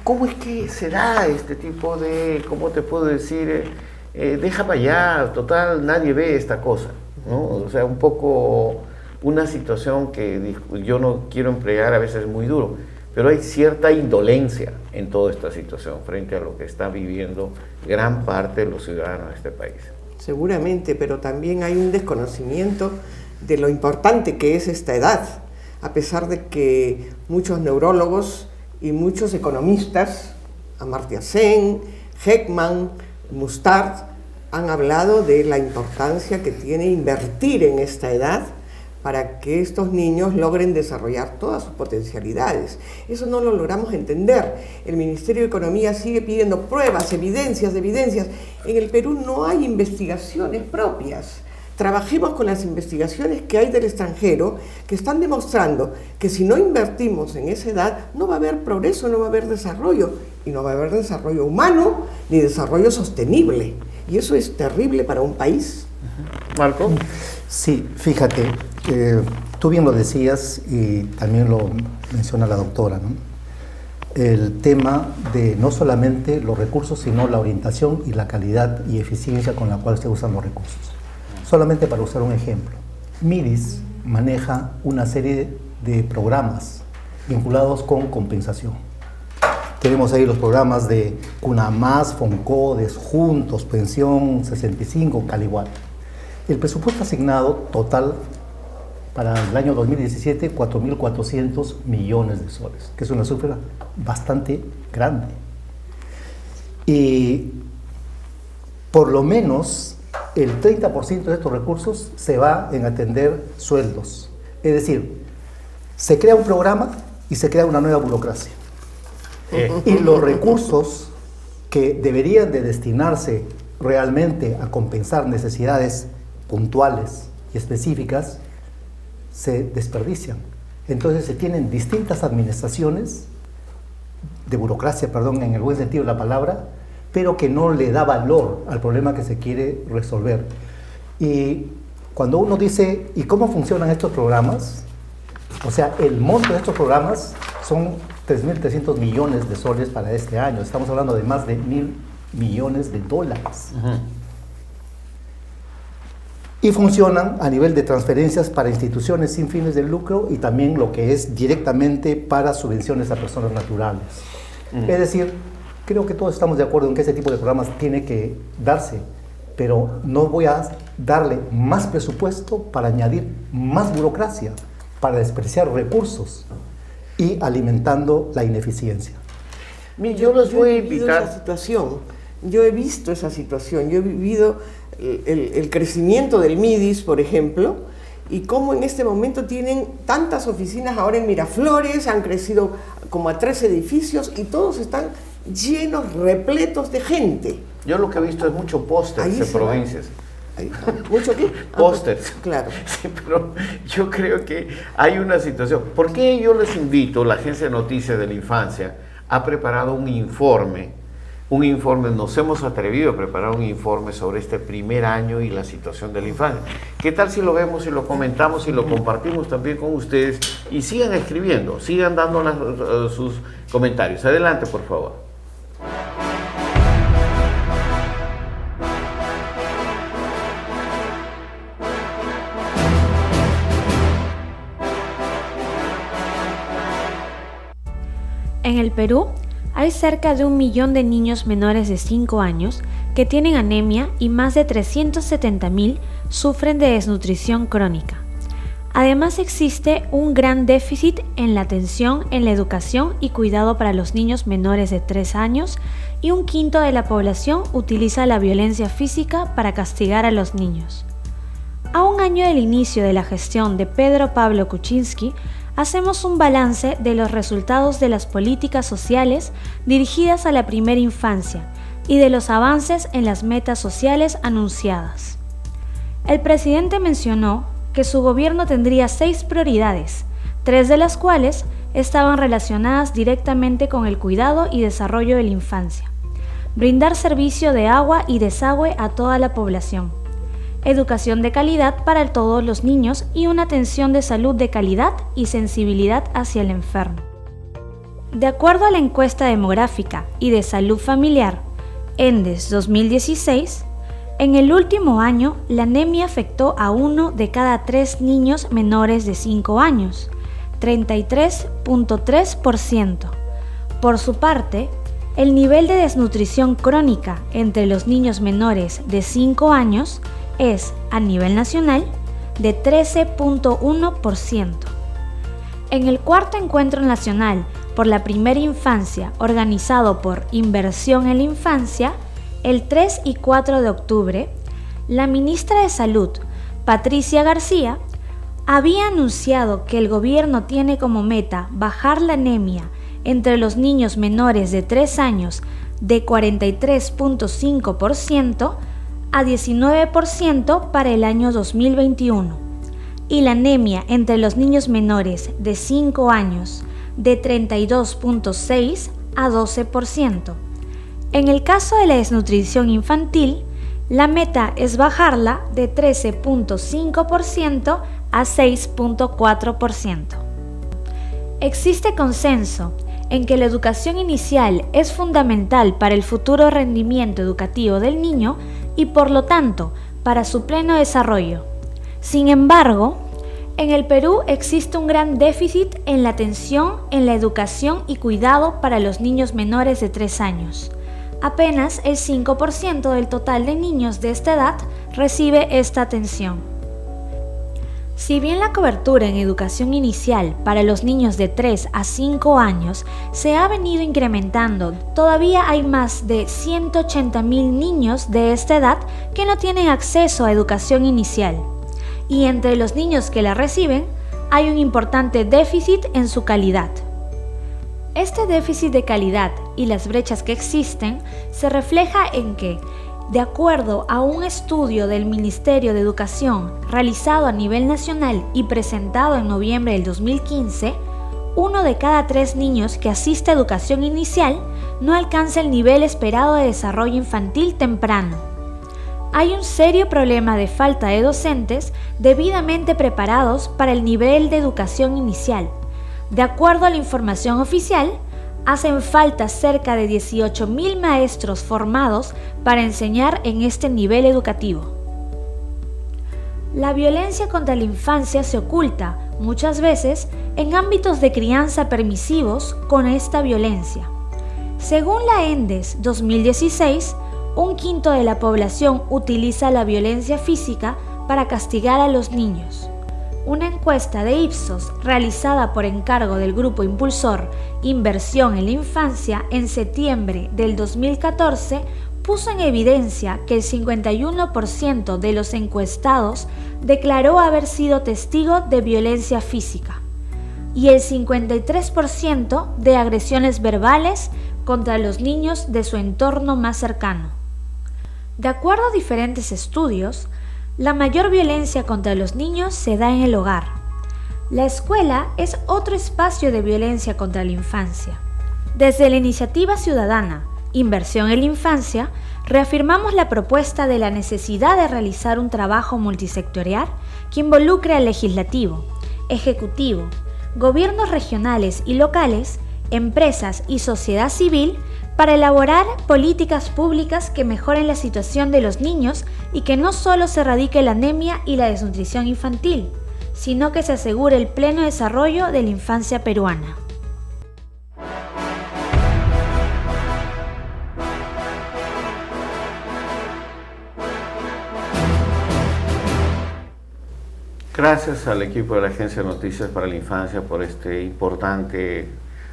¿Cómo es que se da este tipo de, cómo te puedo decir, deja para allá, total, nadie ve esta cosa? ¿no? O sea, un poco una situación que yo no quiero emplear, a veces muy duro, pero hay cierta indolencia en toda esta situación frente a lo que está viviendo gran parte de los ciudadanos de este país. Seguramente, pero también hay un desconocimiento de lo importante que es esta edad, a pesar de que muchos neurólogos y muchos economistas, Amartya Sen, Heckman, Mustard, han hablado de la importancia que tiene invertir en esta edad para que estos niños logren desarrollar todas sus potencialidades. Eso no lo logramos entender. El Ministerio de Economía sigue pidiendo pruebas, evidencias. En el Perú no hay investigaciones propias. Trabajemos con las investigaciones que hay del extranjero, que están demostrando que si no invertimos en esa edad, no va a haber progreso, no va a haber desarrollo, y no va a haber desarrollo humano ni desarrollo sostenible. Y eso es terrible para un país. Marco. Sí, fíjate, tú bien lo decías y también lo menciona la doctora, ¿no? El tema de no solamente los recursos, sino la orientación y la calidad y eficiencia con la cual se usan los recursos. Solamente para usar un ejemplo, MIDIS maneja una serie de programas vinculados con compensación. Tenemos ahí los programas de CUNAMAS, FONCODES, Juntos, Pensión 65, Caligual. El presupuesto asignado total para el año 2017, 4.400 millones de soles, que es una cifra bastante grande. Y por lo menos el 30% de estos recursos se va en atender sueldos. Es decir, se crea un programa y se crea una nueva burocracia. Y los recursos que deberían de destinarse realmente a compensar necesidades puntuales y específicas se desperdician. Entonces se tienen distintas administraciones de burocracia, perdón, en el buen sentido de la palabra, pero que no le da valor al problema que se quiere resolver. Y cuando uno dice, ¿y cómo funcionan estos programas? O sea, el monto de estos programas son 3.300 millones de soles para este año. Estamos hablando de más de 1.000 millones de dólares. Y funcionan a nivel de transferencias para instituciones sin fines de lucro y también lo que es directamente para subvenciones a personas naturales. Es decir, creo que todos estamos de acuerdo en que ese tipo de programas tiene que darse, pero no voy a darle más presupuesto para añadir más burocracia, para despreciar recursos y alimentando la ineficiencia. Yo les voy a invitar. Yo he visto esa situación, yo he vivido el crecimiento del MIDIS, por ejemplo, y cómo en este momento tienen tantas oficinas ahora en Miraflores, han crecido como a 3 edificios y todos están llenos, repletos de gente. Yo lo que he visto es mucho pósters en provincias. ¿Mucho qué? Pósters. Claro. Sí, pero yo creo que hay una situación. ¿Por qué yo les invito, la Agencia de Noticias de la Infancia ha preparado un informe, nos hemos atrevido a preparar un informe sobre este primer año y la situación de la infancia? ¿Qué tal si lo vemos y lo comentamos y lo compartimos también con ustedes? Y sigan escribiendo, sigan dando sus comentarios. Adelante, por favor. En el Perú, hay cerca de 1 millón de niños menores de 5 años que tienen anemia y más de 370.000 sufren de desnutrición crónica. Además, existe un gran déficit en la atención, en la educación y cuidado para los niños menores de 3 años y 1/5 de la población utiliza la violencia física para castigar a los niños. A un año del inicio de la gestión de Pedro Pablo Kuczynski, hacemos un balance de los resultados de las políticas sociales dirigidas a la primera infancia y de los avances en las metas sociales anunciadas. El presidente mencionó que su gobierno tendría 6 prioridades, 3 de las cuales estaban relacionadas directamente con el cuidado y desarrollo de la infancia: brindar servicio de agua y desagüe a toda la población, educación de calidad para todos los niños y una atención de salud de calidad y sensibilidad hacia el enfermo. De acuerdo a la encuesta demográfica y de salud familiar, ENDES 2016, En el último año, la anemia afectó a 1 de cada 3 niños menores de 5 años, 33.3%. Por su parte, el nivel de desnutrición crónica entre los niños menores de 5 años es, a nivel nacional, de 13.1%. En el cuarto encuentro nacional por la primera infancia, organizado por Inversión en la Infancia, el 3 y 4 de octubre, la ministra de Salud, Patricia García, había anunciado que el gobierno tiene como meta bajar la anemia entre los niños menores de 3 años de 43.5% a 19% para el año 2021 y la anemia entre los niños menores de 5 años de 32.6% a 12%. En el caso de la desnutrición infantil, la meta es bajarla de 13.5% a 6.4%. Existe consenso en que la educación inicial es fundamental para el futuro rendimiento educativo del niño y por lo tanto para su pleno desarrollo. Sin embargo, en el Perú existe un gran déficit en la atención en la educación y cuidado para los niños menores de 3 años. Apenas el 5% del total de niños de esta edad recibe esta atención. Si bien la cobertura en educación inicial para los niños de 3 a 5 años se ha venido incrementando, todavía hay más de 180.000 niños de esta edad que no tienen acceso a educación inicial. Y entre los niños que la reciben, hay un importante déficit en su calidad. Este déficit de calidad y las brechas que existen se refleja en que, de acuerdo a un estudio del Ministerio de Educación realizado a nivel nacional y presentado en noviembre del 2015, 1 de cada 3 niños que asiste a educación inicial no alcanza el nivel esperado de desarrollo infantil temprano. Hay un serio problema de falta de docentes debidamente preparados para el nivel de educación inicial. De acuerdo a la información oficial, hacen falta cerca de 18.000 maestros formados para enseñar en este nivel educativo. La violencia contra la infancia se oculta, muchas veces, en ámbitos de crianza permisivos con esta violencia. Según la ENDES 2016, 1/5 de la población utiliza la violencia física para castigar a los niños. Una encuesta de Ipsos realizada por encargo del grupo impulsor Inversión en la Infancia en septiembre del 2014 puso en evidencia que el 51% de los encuestados declaró haber sido testigo de violencia física y el 53% de agresiones verbales contra los niños de su entorno más cercano. De acuerdo a diferentes estudios, la mayor violencia contra los niños se da en el hogar. La escuela es otro espacio de violencia contra la infancia. Desde la iniciativa ciudadana Inversión en la Infancia, reafirmamos la propuesta de la necesidad de realizar un trabajo multisectorial que involucre al legislativo, ejecutivo, gobiernos regionales y locales, empresas y sociedad civil para elaborar políticas públicas que mejoren la situación de los niños y que no solo se erradique la anemia y la desnutrición infantil, sino que se asegure el pleno desarrollo de la infancia peruana. Gracias al equipo de la Agencia de Noticias para la Infancia por este importante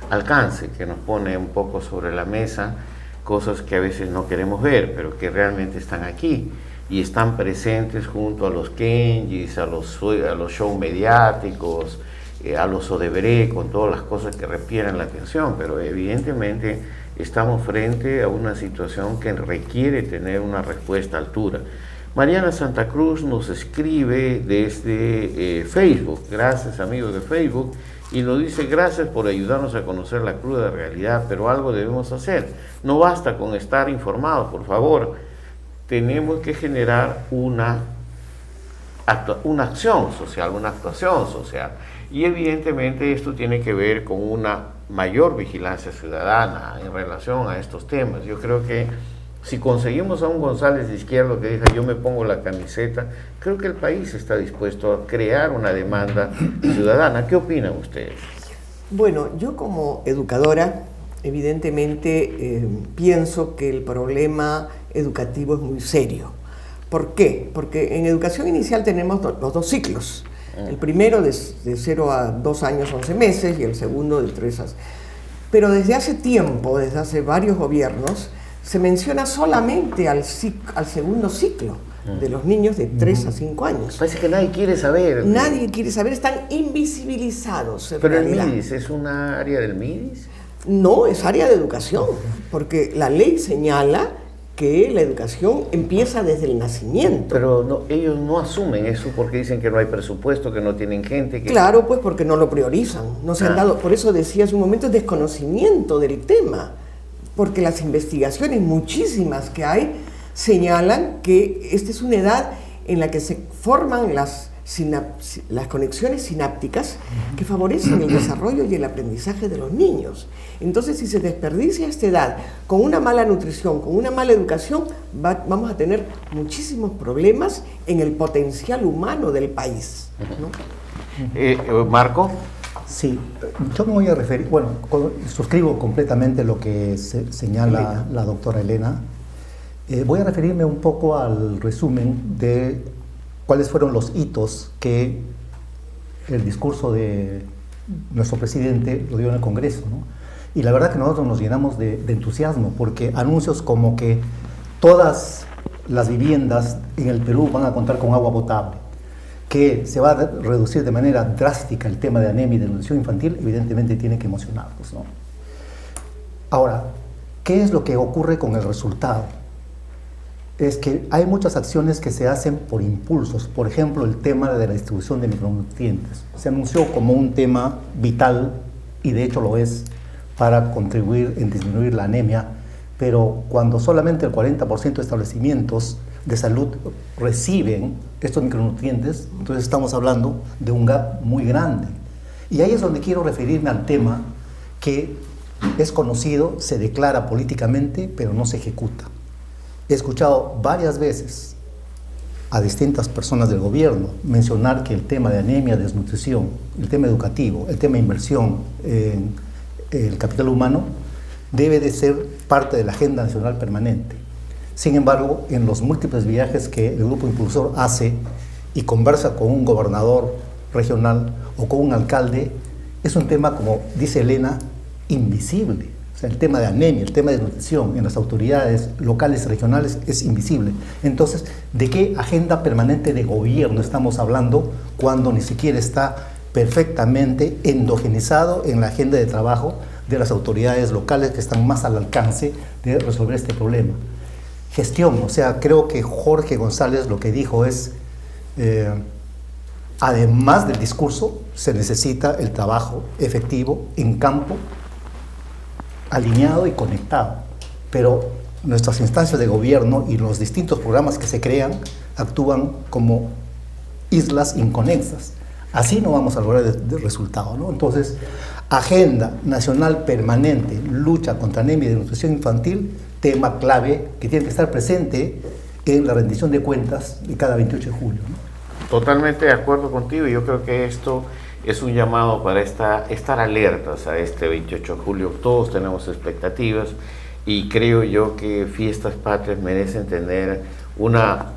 alcance que nos pone un poco sobre la mesa cosas que a veces no queremos ver, pero que realmente están aquí y están presentes junto a los Kenjis, a los shows mediáticos, a los Odebrecht, con todas las cosas que requieren la atención, pero evidentemente estamos frente a una situación que requiere tener una respuesta a altura. Mariana Santa Cruz nos escribe desde Facebook, gracias amigos de Facebook, y nos dice: gracias por ayudarnos a conocer la cruda realidad, pero algo debemos hacer. No basta con estar informados, por favor. Tenemos que generar una acción social, una actuación social. Y evidentemente esto tiene que ver con una mayor vigilancia ciudadana en relación a estos temas. Yo creo que Si conseguimos a un González Izquierdo que diga yo me pongo la camiseta, creo que el país está dispuesto a crear una demanda ciudadana. ¿Qué opinan ustedes? Bueno, yo como educadora, evidentemente pienso que el problema educativo es muy serio. ¿Por qué? Porque en educación inicial tenemos los dos ciclos. El primero de 0 a 2 años, 11 meses, y el segundo de 3 a... Pero desde hace tiempo, desde hace varios gobiernos, se menciona solamente al segundo ciclo de los niños de 3 a 5 años. Parece que nadie quiere saber. Nadie quiere saber, están invisibilizados. Pero el MIDIS, ¿es una área del MIDIS? No, es área de educación, porque la ley señala que la educación empieza desde el nacimiento. Pero no, ellos no asumen eso porque dicen que no hay presupuesto, que no tienen gente. Claro, pues porque no lo priorizan, no se han dado, por eso decía hace un momento, desconocimiento del tema, porque las investigaciones, muchísimas que hay, señalan que esta es una edad en la que se forman las conexiones sinápticas que favorecen el desarrollo y el aprendizaje de los niños. Entonces, si se desperdicia esta edad con una mala nutrición, con una mala educación, vamos a tener muchísimos problemas en el potencial humano del país, ¿no? Marco. Sí, yo me voy a referir, bueno, suscribo completamente lo que señala la doctora Elena. Voy a referirme un poco al resumen de cuáles fueron los hitos que el discurso de nuestro presidente lo dio en el Congreso, ¿no? Y la verdad que nosotros nos llenamos de entusiasmo, porque anuncios como que todas las viviendas en el Perú van a contar con agua potable, que se va a reducir de manera drástica el tema de anemia y de desnutrición infantil, evidentemente tiene que emocionarnos, ¿no? Ahora, ¿qué es lo que ocurre con el resultado? Es que hay muchas acciones que se hacen por impulsos. Por ejemplo, el tema de la distribución de micronutrientes. Se anunció como un tema vital, y de hecho lo es, para contribuir en disminuir la anemia, pero cuando solamente el 40% de establecimientos de salud reciben estos micronutrientes, entonces estamos hablando de un gap muy grande. Y ahí es donde quiero referirme al tema que es conocido, se declara políticamente, pero no se ejecuta. He escuchado varias veces a distintas personas del gobierno mencionar que el tema de anemia, desnutrición, el tema educativo, el tema de inversión en el capital humano debe de ser parte de la agenda nacional permanente. Sin embargo, en los múltiples viajes que el grupo impulsor hace y conversa con un gobernador regional o con un alcalde, es un tema, como dice Elena, invisible. O sea, el tema de anemia, el tema de desnutrición en las autoridades locales y regionales es invisible. Entonces, ¿de qué agenda permanente de gobierno estamos hablando cuando ni siquiera está perfectamente endogenizado en la agenda de trabajo de las autoridades locales que están más al alcance de resolver este problema? Gestión, o sea, creo que Jorge González lo que dijo es, además del discurso, se necesita el trabajo efectivo en campo, alineado y conectado, pero nuestras instancias de gobierno y los distintos programas que se crean actúan como islas inconexas. Así no vamos a lograr el resultado, ¿no? Entonces, agenda nacional permanente, lucha contra anemia y desnutrición infantil, tema clave que tiene que estar presente en la rendición de cuentas de cada 28 de julio, ¿no? Totalmente de acuerdo contigo. Yo creo que esto es un llamado para estar alertas a este 28 de julio. Todos tenemos expectativas y creo yo que Fiestas Patrias merecen tener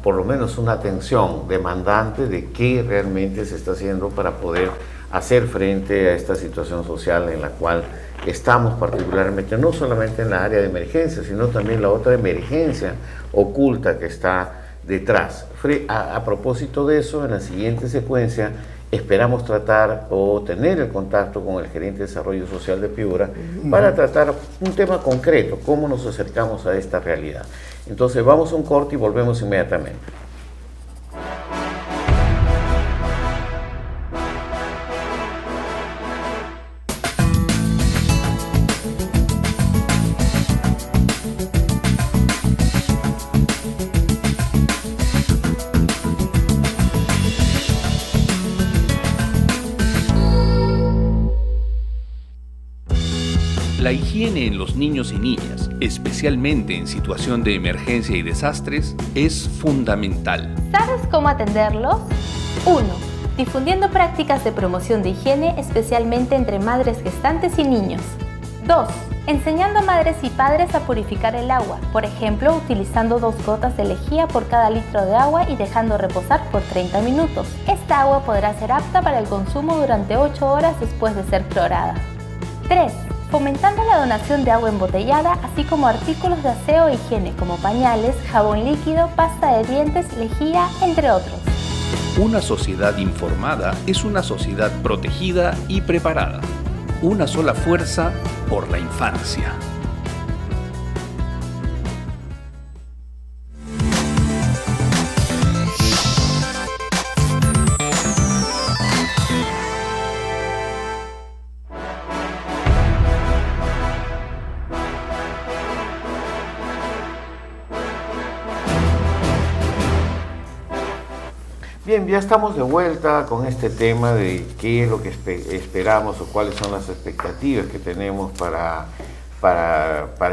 por lo menos una atención demandante de qué realmente se está haciendo para poder hacer frente a esta situación social en la cual estamos particularmente, no solamente en la área de emergencia, sino también la otra emergencia oculta que está detrás. A propósito de eso, en la siguiente secuencia esperamos tratar o tener el contacto con el gerente de Desarrollo Social de Piura para tratar un tema concreto, cómo nos acercamos a esta realidad. Entonces vamos a un corte y volvemos inmediatamente. La La higiene en los niños y niñas, especialmente en situación de emergencia y desastres, es fundamental. ¿Sabes cómo atenderlos? 1. Difundiendo prácticas de promoción de higiene, especialmente entre madres gestantes y niños. 2. Enseñando a madres y padres a purificar el agua, por ejemplo, utilizando 2 gotas de lejía por cada litro de agua y dejando reposar por 30 minutos. Esta agua podrá ser apta para el consumo durante 8 horas después de ser clorada. 3. Fomentando la donación de agua embotellada, así como artículos de aseo e higiene como pañales, jabón líquido, pasta de dientes, lejía, entre otros. Una sociedad informada es una sociedad protegida y preparada. Una sola fuerza por la infancia. Bien, ya estamos de vuelta con este tema de qué es lo que esperamos o cuáles son las expectativas que tenemos para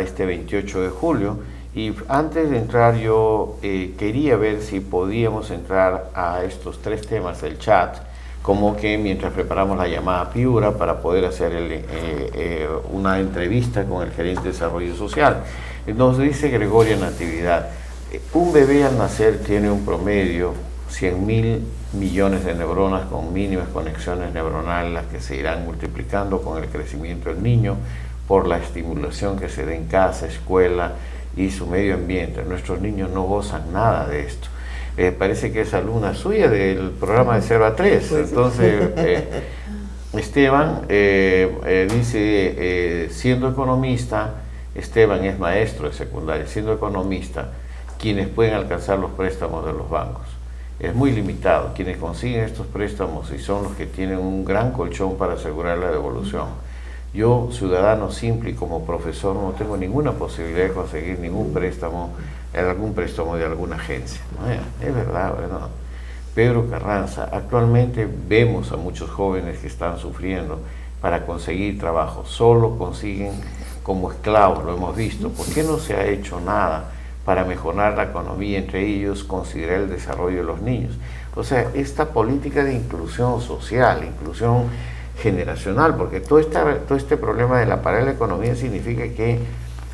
este 28 de julio. Y antes de entrar yo quería ver si podíamos entrar a estos 3 temas del chat, como que mientras preparamos la llamada a Piura para poder hacer una entrevista con el gerente de desarrollo social. Nos dice Gregoria Natividad, un bebé al nacer tiene un promedio 100.000 millones de neuronas con mínimas conexiones neuronales, las que se irán multiplicando con el crecimiento del niño por la estimulación que se da en casa, escuela y su medio ambiente. Nuestros niños no gozan nada de esto. Parece que es alumna suya del programa de 0 a 3. Entonces, Esteban dice, siendo economista, Esteban es maestro de secundaria, siendo economista, quienes pueden alcanzar los préstamos de los bancos. Es muy limitado. Quienes consiguen estos préstamos y son los que tienen un gran colchón para asegurar la devolución. Yo, ciudadano simple y como profesor, no tengo ninguna posibilidad de conseguir ningún préstamo, algún préstamo de alguna agencia. Es verdad, ¿verdad? Pedro Carranza, actualmente vemos a muchos jóvenes que están sufriendo para conseguir trabajo. Solo consiguen como esclavos, lo hemos visto. ¿Por qué no se ha hecho nada para mejorar la economía, entre ellos considerar el desarrollo de los niños? O sea, esta política de inclusión social, inclusión generacional, porque todo este problema de la parálisis de la economía significa que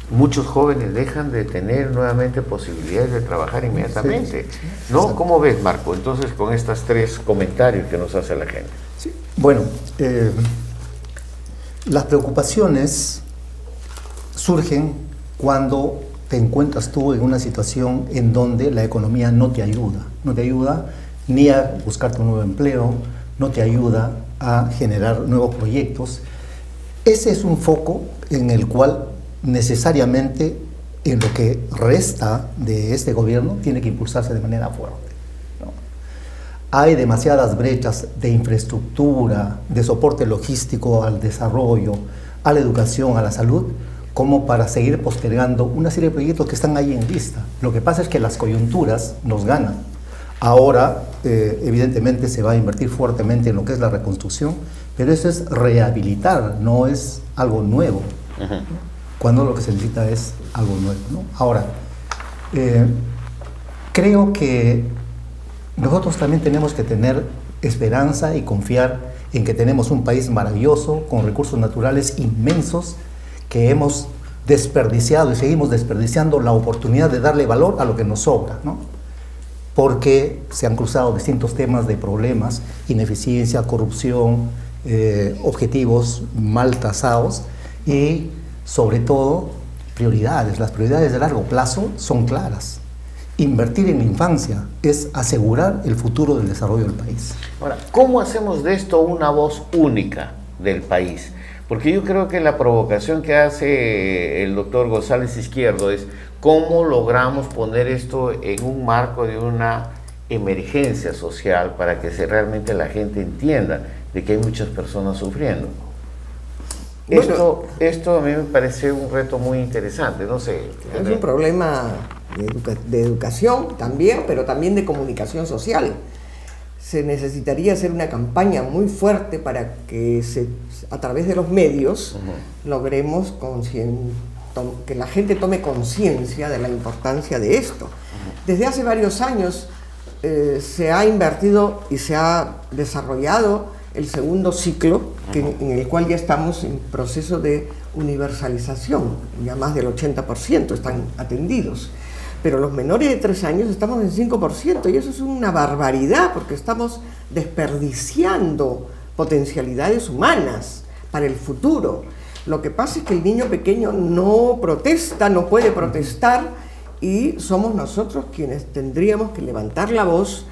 muchos jóvenes dejan de tener nuevamente posibilidades de trabajar inmediatamente. Sí, ¿no? ¿Cómo ves, Marco? Entonces, con estos 3 comentarios que nos hace la gente. Sí. Bueno, las preocupaciones surgen cuando te encuentras tú en una situación en donde la economía no te ayuda ni a buscarte un nuevo empleo, no te ayuda a generar nuevos proyectos. Ese es un foco en el cual necesariamente en lo que resta de este gobierno tiene que impulsarse de manera fuerte, ¿no? Hay demasiadas brechas de infraestructura, de soporte logístico al desarrollo, a la educación, a la salud, como para seguir postergando una serie de proyectos que están ahí en lista. Lo que pasa es que las coyunturas nos ganan. Ahora, evidentemente, se va a invertir fuertemente en lo que es la reconstrucción, pero eso es rehabilitar, no es algo nuevo. Uh-huh. Cuando lo que se necesita es algo nuevo, ¿no? Ahora, creo que nosotros también tenemos que tener esperanza y confiar en que tenemos un país maravilloso, con recursos naturales inmensos, que hemos desperdiciado y seguimos desperdiciando la oportunidad de darle valor a lo que nos sobra, ¿no? Porque se han cruzado distintos temas de problemas, ineficiencia, corrupción, objetivos mal trazados y, sobre todo, prioridades. Las prioridades de largo plazo son claras. Invertir en la infancia es asegurar el futuro del desarrollo del país. Ahora, ¿cómo hacemos de esto una voz única del país? Porque yo creo que la provocación que hace el doctor González Izquierdo es cómo logramos poner esto en un marco de una emergencia social para que realmente la gente entienda de que hay muchas personas sufriendo. Bueno, esto a mí me parece un reto muy interesante, no sé. Es un problema de educación también, pero también de comunicación social. se necesitaría hacer una campaña muy fuerte para que a través de los medios logremos que la gente tome conciencia de la importancia de esto. Desde hace varios años se ha invertido y se ha desarrollado el segundo ciclo, en el cual ya estamos en proceso de universalización, ya más del 80% están atendidos. Pero los menores de 3 años estamos en 5%, y eso es una barbaridad, porque estamos desperdiciando potencialidades humanas para el futuro. Lo que pasa es que el niño pequeño no protesta, no puede protestar, y somos nosotros quienes tendríamos que levantar la voz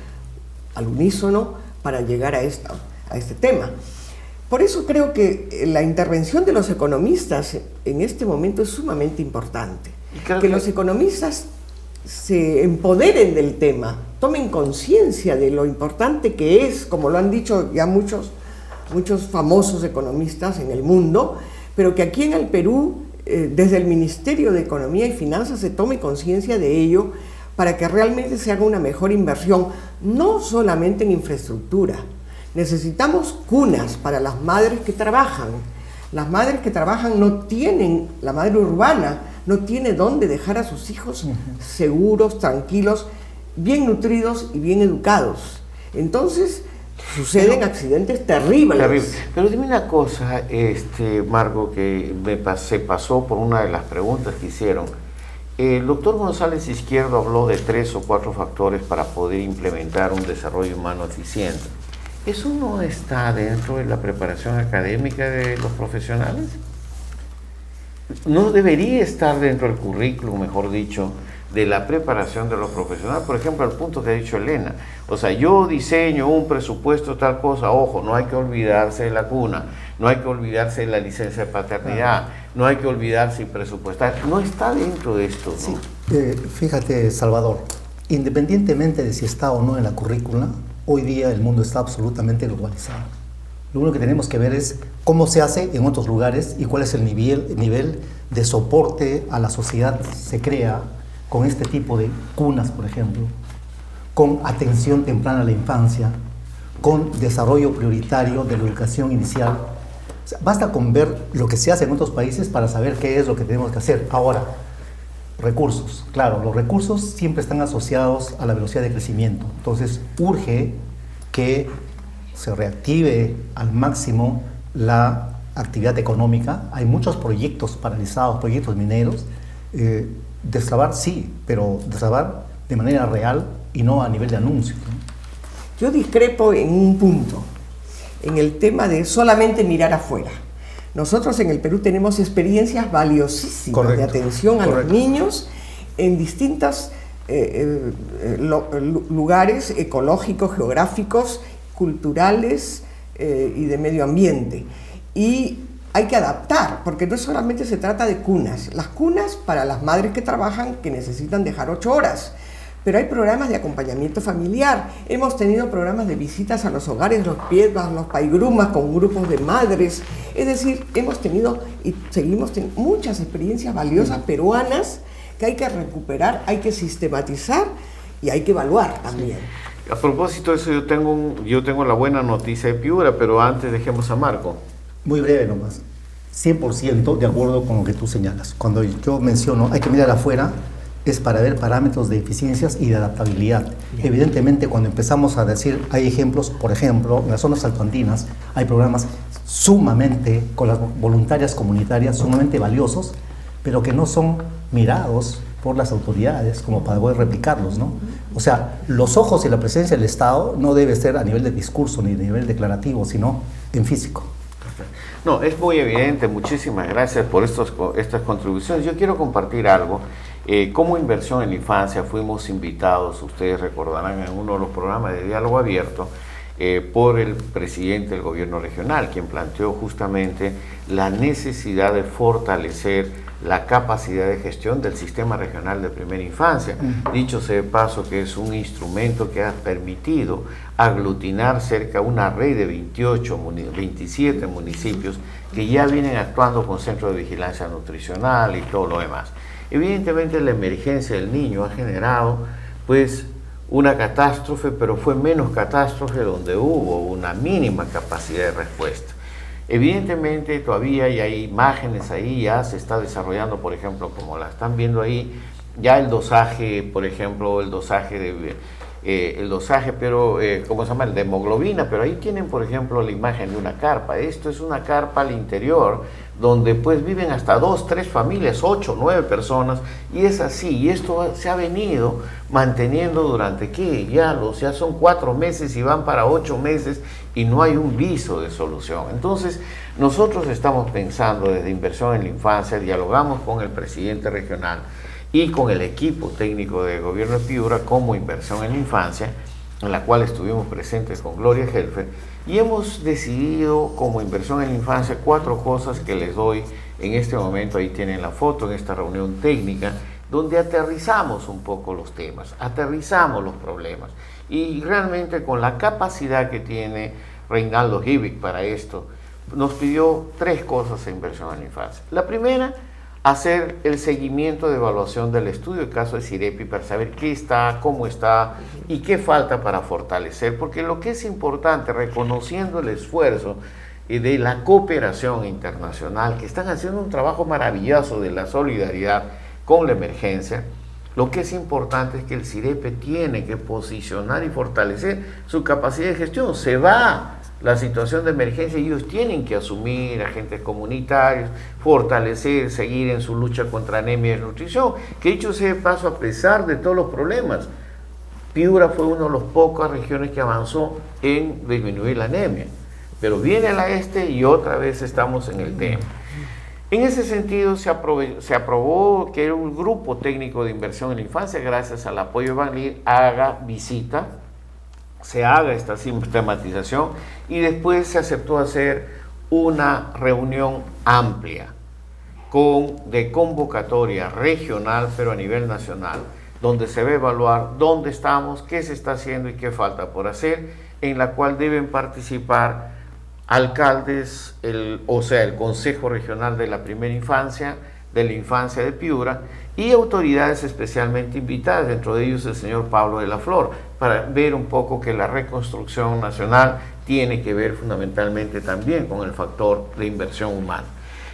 al unísono para llegar a este tema. Por eso creo que la intervención de los economistas en este momento es sumamente importante. Que los economistas se empoderen del tema, tomen conciencia de lo importante que es, como lo han dicho ya muchos famosos economistas en el mundo, pero que aquí en el Perú, desde el Ministerio de Economía y Finanzas, se tome conciencia de ello para que realmente se haga una mejor inversión, no solamente en infraestructura. Necesitamos cunas para las madres que trabajan. Las madres que trabajan la madre urbana no tiene dónde dejar a sus hijos seguros, tranquilos, bien nutridos y bien educados. Entonces suceden accidentes terribles. Pero dime una cosa, Marco, que se pasó por una de las preguntas que hicieron. El doctor González Izquierdo habló de 3 o 4 factores para poder implementar un desarrollo humano eficiente. ¿Eso no está dentro de la preparación académica de los profesionales? ¿No debería estar dentro del currículum, mejor dicho, de la preparación de los profesionales? Por ejemplo, el punto que ha dicho Elena. O sea, yo diseño un presupuesto, tal cosa. Ojo, no hay que olvidarse de la cuna, no hay que olvidarse de la licencia de paternidad, no hay que olvidarse de presupuestar. No está dentro de esto, ¿no? Sí. Fíjate, Salvador, independientemente de si está o no en la currícula, hoy día el mundo está absolutamente globalizado. Lo único que tenemos que ver es cómo se hace en otros lugares y cuál es el nivel de soporte a la sociedad se crea con este tipo de cunas, por ejemplo, con atención temprana a la infancia, con desarrollo prioritario de la educación inicial. O sea, basta con ver lo que se hace en otros países para saber qué es lo que tenemos que hacer. Ahora, recursos. Claro, los recursos siempre están asociados a la velocidad de crecimiento. Entonces, urge que se reactive al máximo la actividad económica. Hay muchos proyectos paralizados, proyectos mineros. Destrabar sí, pero destrabar de manera real y no a nivel de anuncio, ¿no? Yo discrepo en un punto, en el tema de solamente mirar afuera. Nosotros en el Perú tenemos experiencias valiosísimas de atención a los niños en distintos lugares ecológicos, geográficos, culturales y de medio ambiente. Y hay que adaptar, porque no solamente se trata de cunas. Las cunas para las madres que trabajan, que necesitan dejar 8 horas. Pero hay programas de acompañamiento familiar. Hemos tenido programas de visitas a los hogares, los piedras, los paigrumas con grupos de madres. Es decir, hemos tenido y seguimos teniendo muchas experiencias valiosas peruanas que hay que recuperar, hay que sistematizar y hay que evaluar también. A propósito de eso, yo tengo la buena noticia de Piura, pero antes dejemos a Marco. Muy breve nomás. 100% de acuerdo con lo que tú señalas. Cuando yo menciono hay que mirar afuera, es para ver parámetros de eficiencias y de adaptabilidad. Bien. Evidentemente, cuando empezamos a decir, hay ejemplos, por ejemplo, en las zonas altoandinas hay programas sumamente, con las voluntarias comunitarias, sumamente valiosos, pero que no son mirados por las autoridades como para poder replicarlos, ¿no? O sea, los ojos y la presencia del Estado no debe ser a nivel de discurso ni de nivel declarativo, sino en físico. No, es muy evidente. Muchísimas gracias por estas contribuciones. Yo quiero compartir algo. Como inversión en la infancia fuimos invitados, ustedes recordarán, en uno de los programas de diálogo abierto por el presidente del gobierno regional, quien planteó justamente la necesidad de fortalecer la capacidad de gestión del sistema regional de primera infancia. Dicho sea de paso, que es un instrumento que ha permitido aglutinar cerca de una red de 27 municipios que ya vienen actuando con centros de vigilancia nutricional y todo lo demás. Evidentemente la emergencia del niño ha generado pues una catástrofe, pero fue menos catástrofe donde hubo una mínima capacidad de respuesta. Evidentemente todavía hay imágenes ahí, ya se está desarrollando, por ejemplo, como la están viendo ahí, ya el dosaje, por ejemplo, el dosaje, pero, ¿cómo se llama? El de hemoglobina, pero ahí tienen, por ejemplo, la imagen de una carpa. Esto es una carpa al interior, donde pues viven hasta 2, 3 familias, 8, 9 personas, y es así, y esto se ha venido manteniendo durante, ¿qué? Ya son 4 meses y van para 8 meses, y no hay un viso de solución. Entonces, nosotros estamos pensando desde Inversión en la Infancia, dialogamos con el presidente regional, y con el equipo técnico del gobierno de Piura como Inversión en la Infancia, en la cual estuvimos presentes con Gloria Helfer, y hemos decidido como Inversión en la Infancia 4 cosas que les doy en este momento. Ahí tienen la foto en esta reunión técnica, donde aterrizamos un poco los temas, aterrizamos los problemas, y realmente con la capacidad que tiene Reinaldo Givic para esto, nos pidió 3 cosas en Inversión en la Infancia. La primera, hacer el seguimiento de evaluación del estudio de caso de Cirepi para saber qué está, cómo está y qué falta para fortalecer, porque lo que es importante, reconociendo el esfuerzo de la cooperación internacional, que están haciendo un trabajo maravilloso de la solidaridad con la emergencia, lo que es importante es que el Cirepe tiene que posicionar y fortalecer su capacidad de gestión. Se va la situación de emergencia y ellos tienen que asumir agentes comunitarios, fortalecer, seguir en su lucha contra anemia y desnutrición, que dicho sea de paso, a pesar de todos los problemas, Piura fue una de las pocas regiones que avanzó en disminuir la anemia, pero viene la y otra vez estamos en el tema. En ese sentido se aprobó que un grupo técnico de inversión en la infancia, gracias al apoyo de Banlir, haga visita, se haga esta sistematización, y después se aceptó hacer una reunión amplia de convocatoria regional, pero a nivel nacional, donde se va a evaluar dónde estamos, qué se está haciendo y qué falta por hacer, en la cual deben participar alcaldes, el Consejo Regional de la Primera Infancia, de la Infancia de Piura, y autoridades especialmente invitadas, dentro de ellos el señor Pablo de la Flor, para ver un poco que la reconstrucción nacional tiene que ver fundamentalmente también con el factor de inversión humana.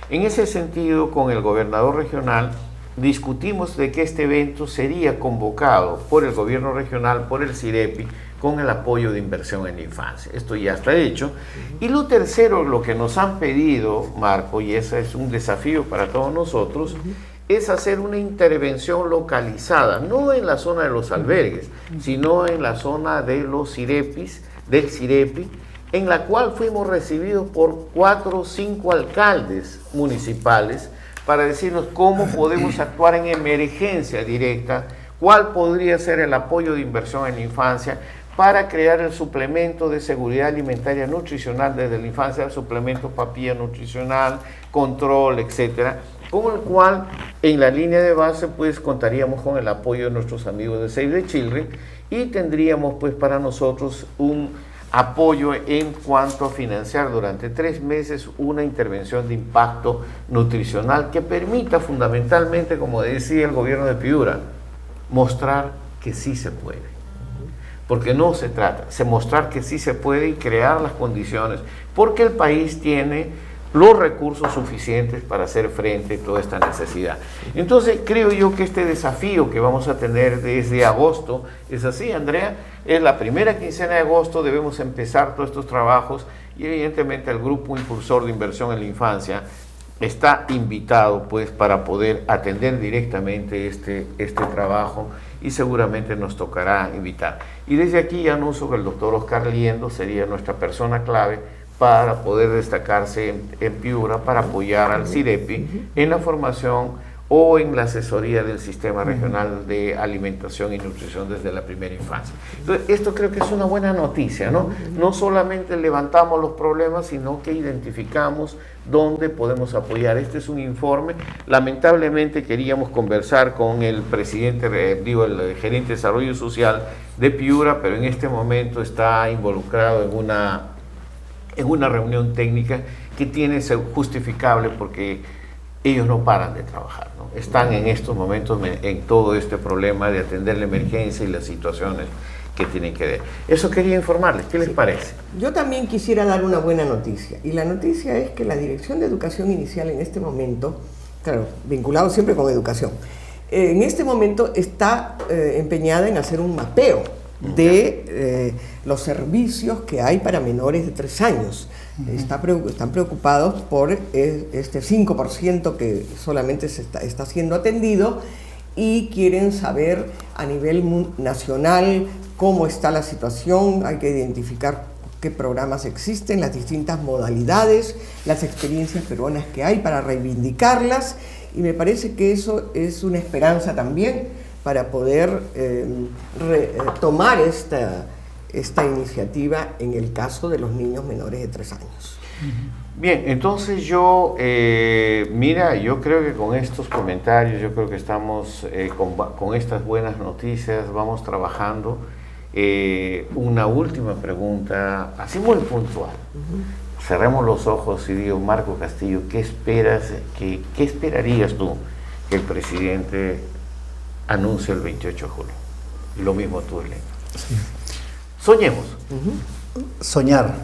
En ese sentido, con el gobernador regional, discutimos de que este evento sería convocado por el gobierno regional, por el Cirepi, con el apoyo de Inversión en la Infancia. Esto ya está hecho. Y lo tercero, lo que nos han pedido, Marco, y ese es un desafío para todos nosotros, es hacer una intervención localizada, no en la zona de los albergues, sino en la zona de los Cirepis, del Cirepi, en la cual fuimos recibidos por 4 o 5 alcaldes municipales para decirnos cómo podemos actuar en emergencia directa, cuál podría ser el apoyo de Inversión en la Infancia para crear el suplemento de seguridad alimentaria nutricional desde la infancia, el suplemento papilla nutricional, control, etcétera, con el cual en la línea de base pues contaríamos con el apoyo de nuestros amigos de Save the Children, y tendríamos pues para nosotros un apoyo en cuanto a financiar durante 3 meses una intervención de impacto nutricional que permita fundamentalmente, como decía el gobierno de Piura, mostrar que sí se puede. Porque no se trata, de mostrar que sí se puede y crear las condiciones, porque el país tiene los recursos suficientes para hacer frente a toda esta necesidad. Entonces creo yo que este desafío que vamos a tener desde agosto es así, Andrea, es la primera quincena de agosto, debemos empezar todos estos trabajos, y evidentemente el grupo impulsor de Inversión en la Infancia está invitado pues para poder atender directamente este trabajo, y seguramente nos tocará invitar. Y desde aquí ya anuncio que el doctor Oscar Liendo sería nuestra persona clave para poder destacarse en Piura, para apoyar al Cirepi en la formación o en la asesoría del Sistema Regional de Alimentación y Nutrición desde la Primera Infancia. Entonces, esto creo que es una buena noticia, ¿no? No solamente levantamos los problemas, sino que identificamos dónde podemos apoyar. Este es un informe. Lamentablemente queríamos conversar con el presidente, el gerente de Desarrollo Social de Piura, pero en este momento está involucrado en una reunión técnica que tiene que ser justificable, porque ellos no paran de trabajar, ¿no? Están en estos momentos en todo este problema de atender la emergencia y las situaciones que tienen que ver. Eso quería informarles, ¿qué les parece? Yo también quisiera dar una buena noticia, y la noticia es que la Dirección de Educación Inicial en este momento, claro, vinculado siempre con educación, en este momento está empeñada en hacer un mapeo de los servicios que hay para menores de 3 años. Están preocupados por este 5% que solamente está siendo atendido, y quieren saber a nivel nacional cómo está la situación. Hay que identificar qué programas existen, las distintas modalidades, las experiencias peruanas que hay para reivindicarlas, y me parece que eso es una esperanza también para poder tomar esta iniciativa en el caso de los niños menores de 3 años. Bien, entonces yo creo que con estos comentarios, yo creo que estamos con estas buenas noticias, vamos trabajando. Una última pregunta, así muy puntual. Cerremos los ojos y digo, Marco Castillo, ¿qué esperarías tú que el presidente anuncie el 28 de julio? Y lo mismo tú, Elena. Sí. Soñemos. Soñar.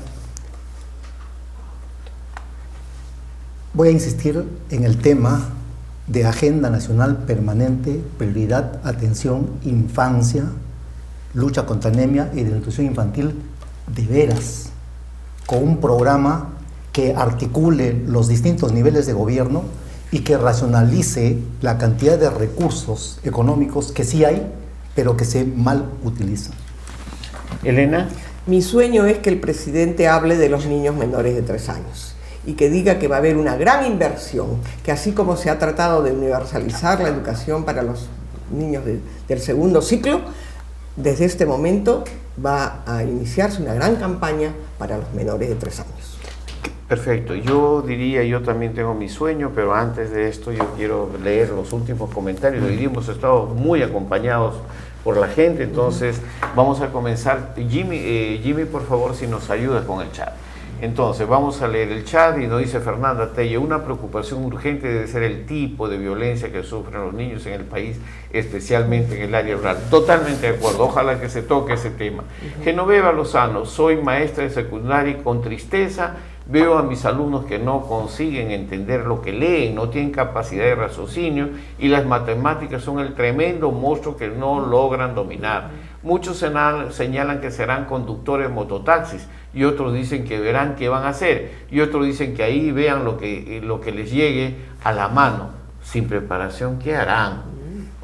Voy a insistir en el tema de Agenda Nacional Permanente, Prioridad, Atención, Infancia, Lucha contra Anemia y Desnutrición Infantil, de veras, con un programa que articule los distintos niveles de gobierno y que racionalice la cantidad de recursos económicos que sí hay, pero que se mal utilizan. Elena. Mi sueño es que el presidente hable de los niños menores de 3 años y que diga que va a haber una gran inversión, que así como se ha tratado de universalizar la educación para los niños del segundo ciclo, desde este momento va a iniciarse una gran campaña para los menores de 3 años. Perfecto, yo también tengo mi sueño, pero antes de esto yo quiero leer los últimos comentarios. Hoy día hemos estado muy acompañados por la gente, entonces vamos a comenzar. Jimmy, por favor, si nos ayudas con el chat. Entonces, vamos a leer el chat y nos dice Fernanda Tello, una preocupación urgente debe ser el tipo de violencia que sufren los niños en el país, especialmente en el área rural. Totalmente de acuerdo, ojalá que se toque ese tema. Genoveva Lozano, soy maestra de secundaria y con tristeza veo a mis alumnos que no consiguen entender lo que leen, no tienen capacidad de raciocinio y las matemáticas son el tremendo monstruo que no logran dominar. Muchos señalan que serán conductores de mototaxis y otros dicen que verán qué van a hacer y otros dicen que ahí vean lo que les llegue a la mano. Sin preparación, ¿qué harán?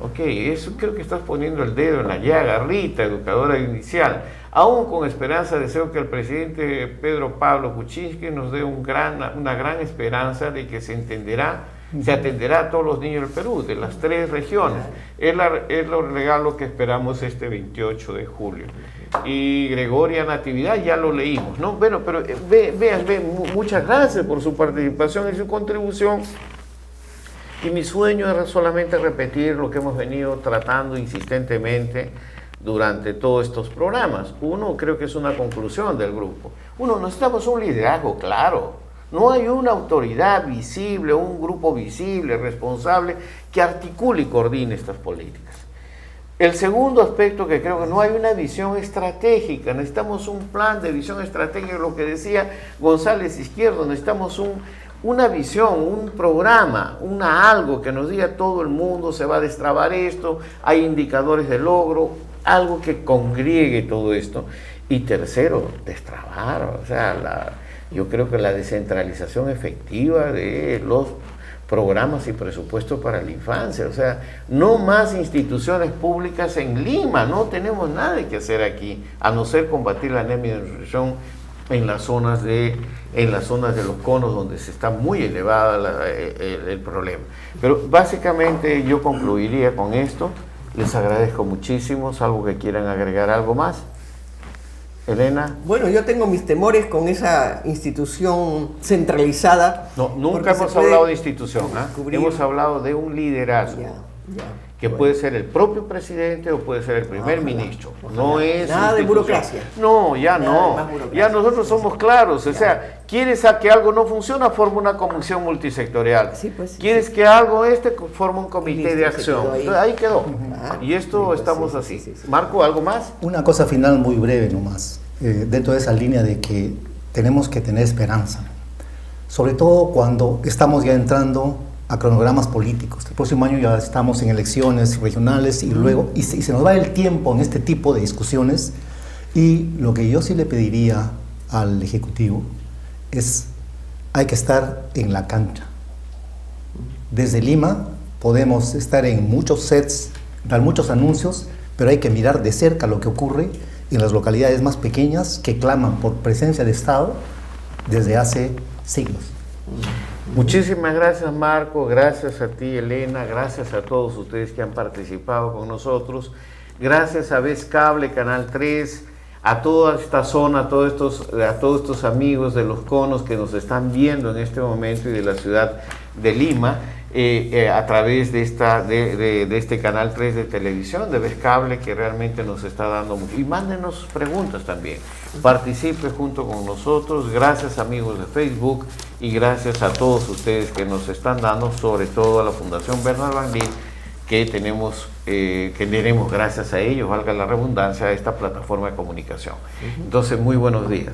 Ok, eso creo que estás poniendo el dedo en la llaga, Rita, educadora inicial. Aún con esperanza deseo que el presidente Pedro Pablo Kuczynski nos dé una gran esperanza de que se atenderá a todos los niños del Perú, de las 3 regiones. Es el regalo que esperamos este 28 de julio. Y Gregoria Natividad, ya lo leímos, ¿no? Bueno, pero vean, muchas gracias por su participación y su contribución. Y mi sueño era solamente repetir lo que hemos venido tratando insistentemente durante todos estos programas. Uno, creo que es una conclusión del grupo. Uno, necesitamos un liderazgo claro. No hay una autoridad visible, un grupo visible, responsable, que articule y coordine estas políticas. El segundo aspecto, que creo que no hay una visión estratégica, necesitamos un plan de visión estratégica, lo que decía González Izquierdo, necesitamos una visión, un programa, algo que nos diga todo el mundo, se va a destrabar esto, hay indicadores de logro, algo que congriegue todo esto. Y tercero, destrabar, o sea, yo creo que la descentralización efectiva de los programas y presupuestos para la infancia, o sea, no más instituciones públicas en Lima, no tenemos nada que hacer aquí, a no ser combatir la anemia y desnutrición en las zonas de los conos donde se está muy elevada el problema. Pero básicamente yo concluiría con esto. Les agradezco muchísimo. ¿Algo que quieran agregar, algo más? Elena. Bueno, yo tengo mis temores con esa institución centralizada. No, nunca hemos hablado de institución, hemos hablado de un liderazgo que puede ser el propio presidente o puede ser el primer ministro. No es nada de burocracia. No, ya no. Ya nosotros somos claros. O sea, quieres que algo no funciona, forma una comisión multisectorial. Sí, pues, quieres que algo forma un comité de acción. Ahí quedó. Y esto estamos así. Marco, ¿algo más? Una cosa final muy breve nomás, dentro de esa línea de que tenemos que tener esperanza, sobre todo cuando estamos ya entrando a cronogramas políticos. El próximo año ya estamos en elecciones regionales y luego y se nos va el tiempo en este tipo de discusiones, y lo que yo sí le pediría al Ejecutivo es, hay que estar en la cancha. Desde Lima podemos estar en muchos sets, dar muchos anuncios, pero hay que mirar de cerca lo que ocurre en las localidades más pequeñas que claman por presencia de Estado desde hace siglos. Muchísimas gracias, Marco, gracias a ti, Elena, gracias a todos ustedes que han participado con nosotros, gracias a Vez Cable, Canal 3, a toda esta zona, a todos estos amigos de Los Conos que nos están viendo en este momento y de la ciudad de Lima, a través de este Canal 3 de televisión, de Vez Cable, que realmente nos está dando mucho. Y mándenos preguntas también, participe junto con nosotros, gracias amigos de Facebook y gracias a todos ustedes que nos están dando, sobre todo a la Fundación Bernard Van Leeuwen, que tenemos gracias a ellos, valga la redundancia, esta plataforma de comunicación. Entonces, muy buenos días.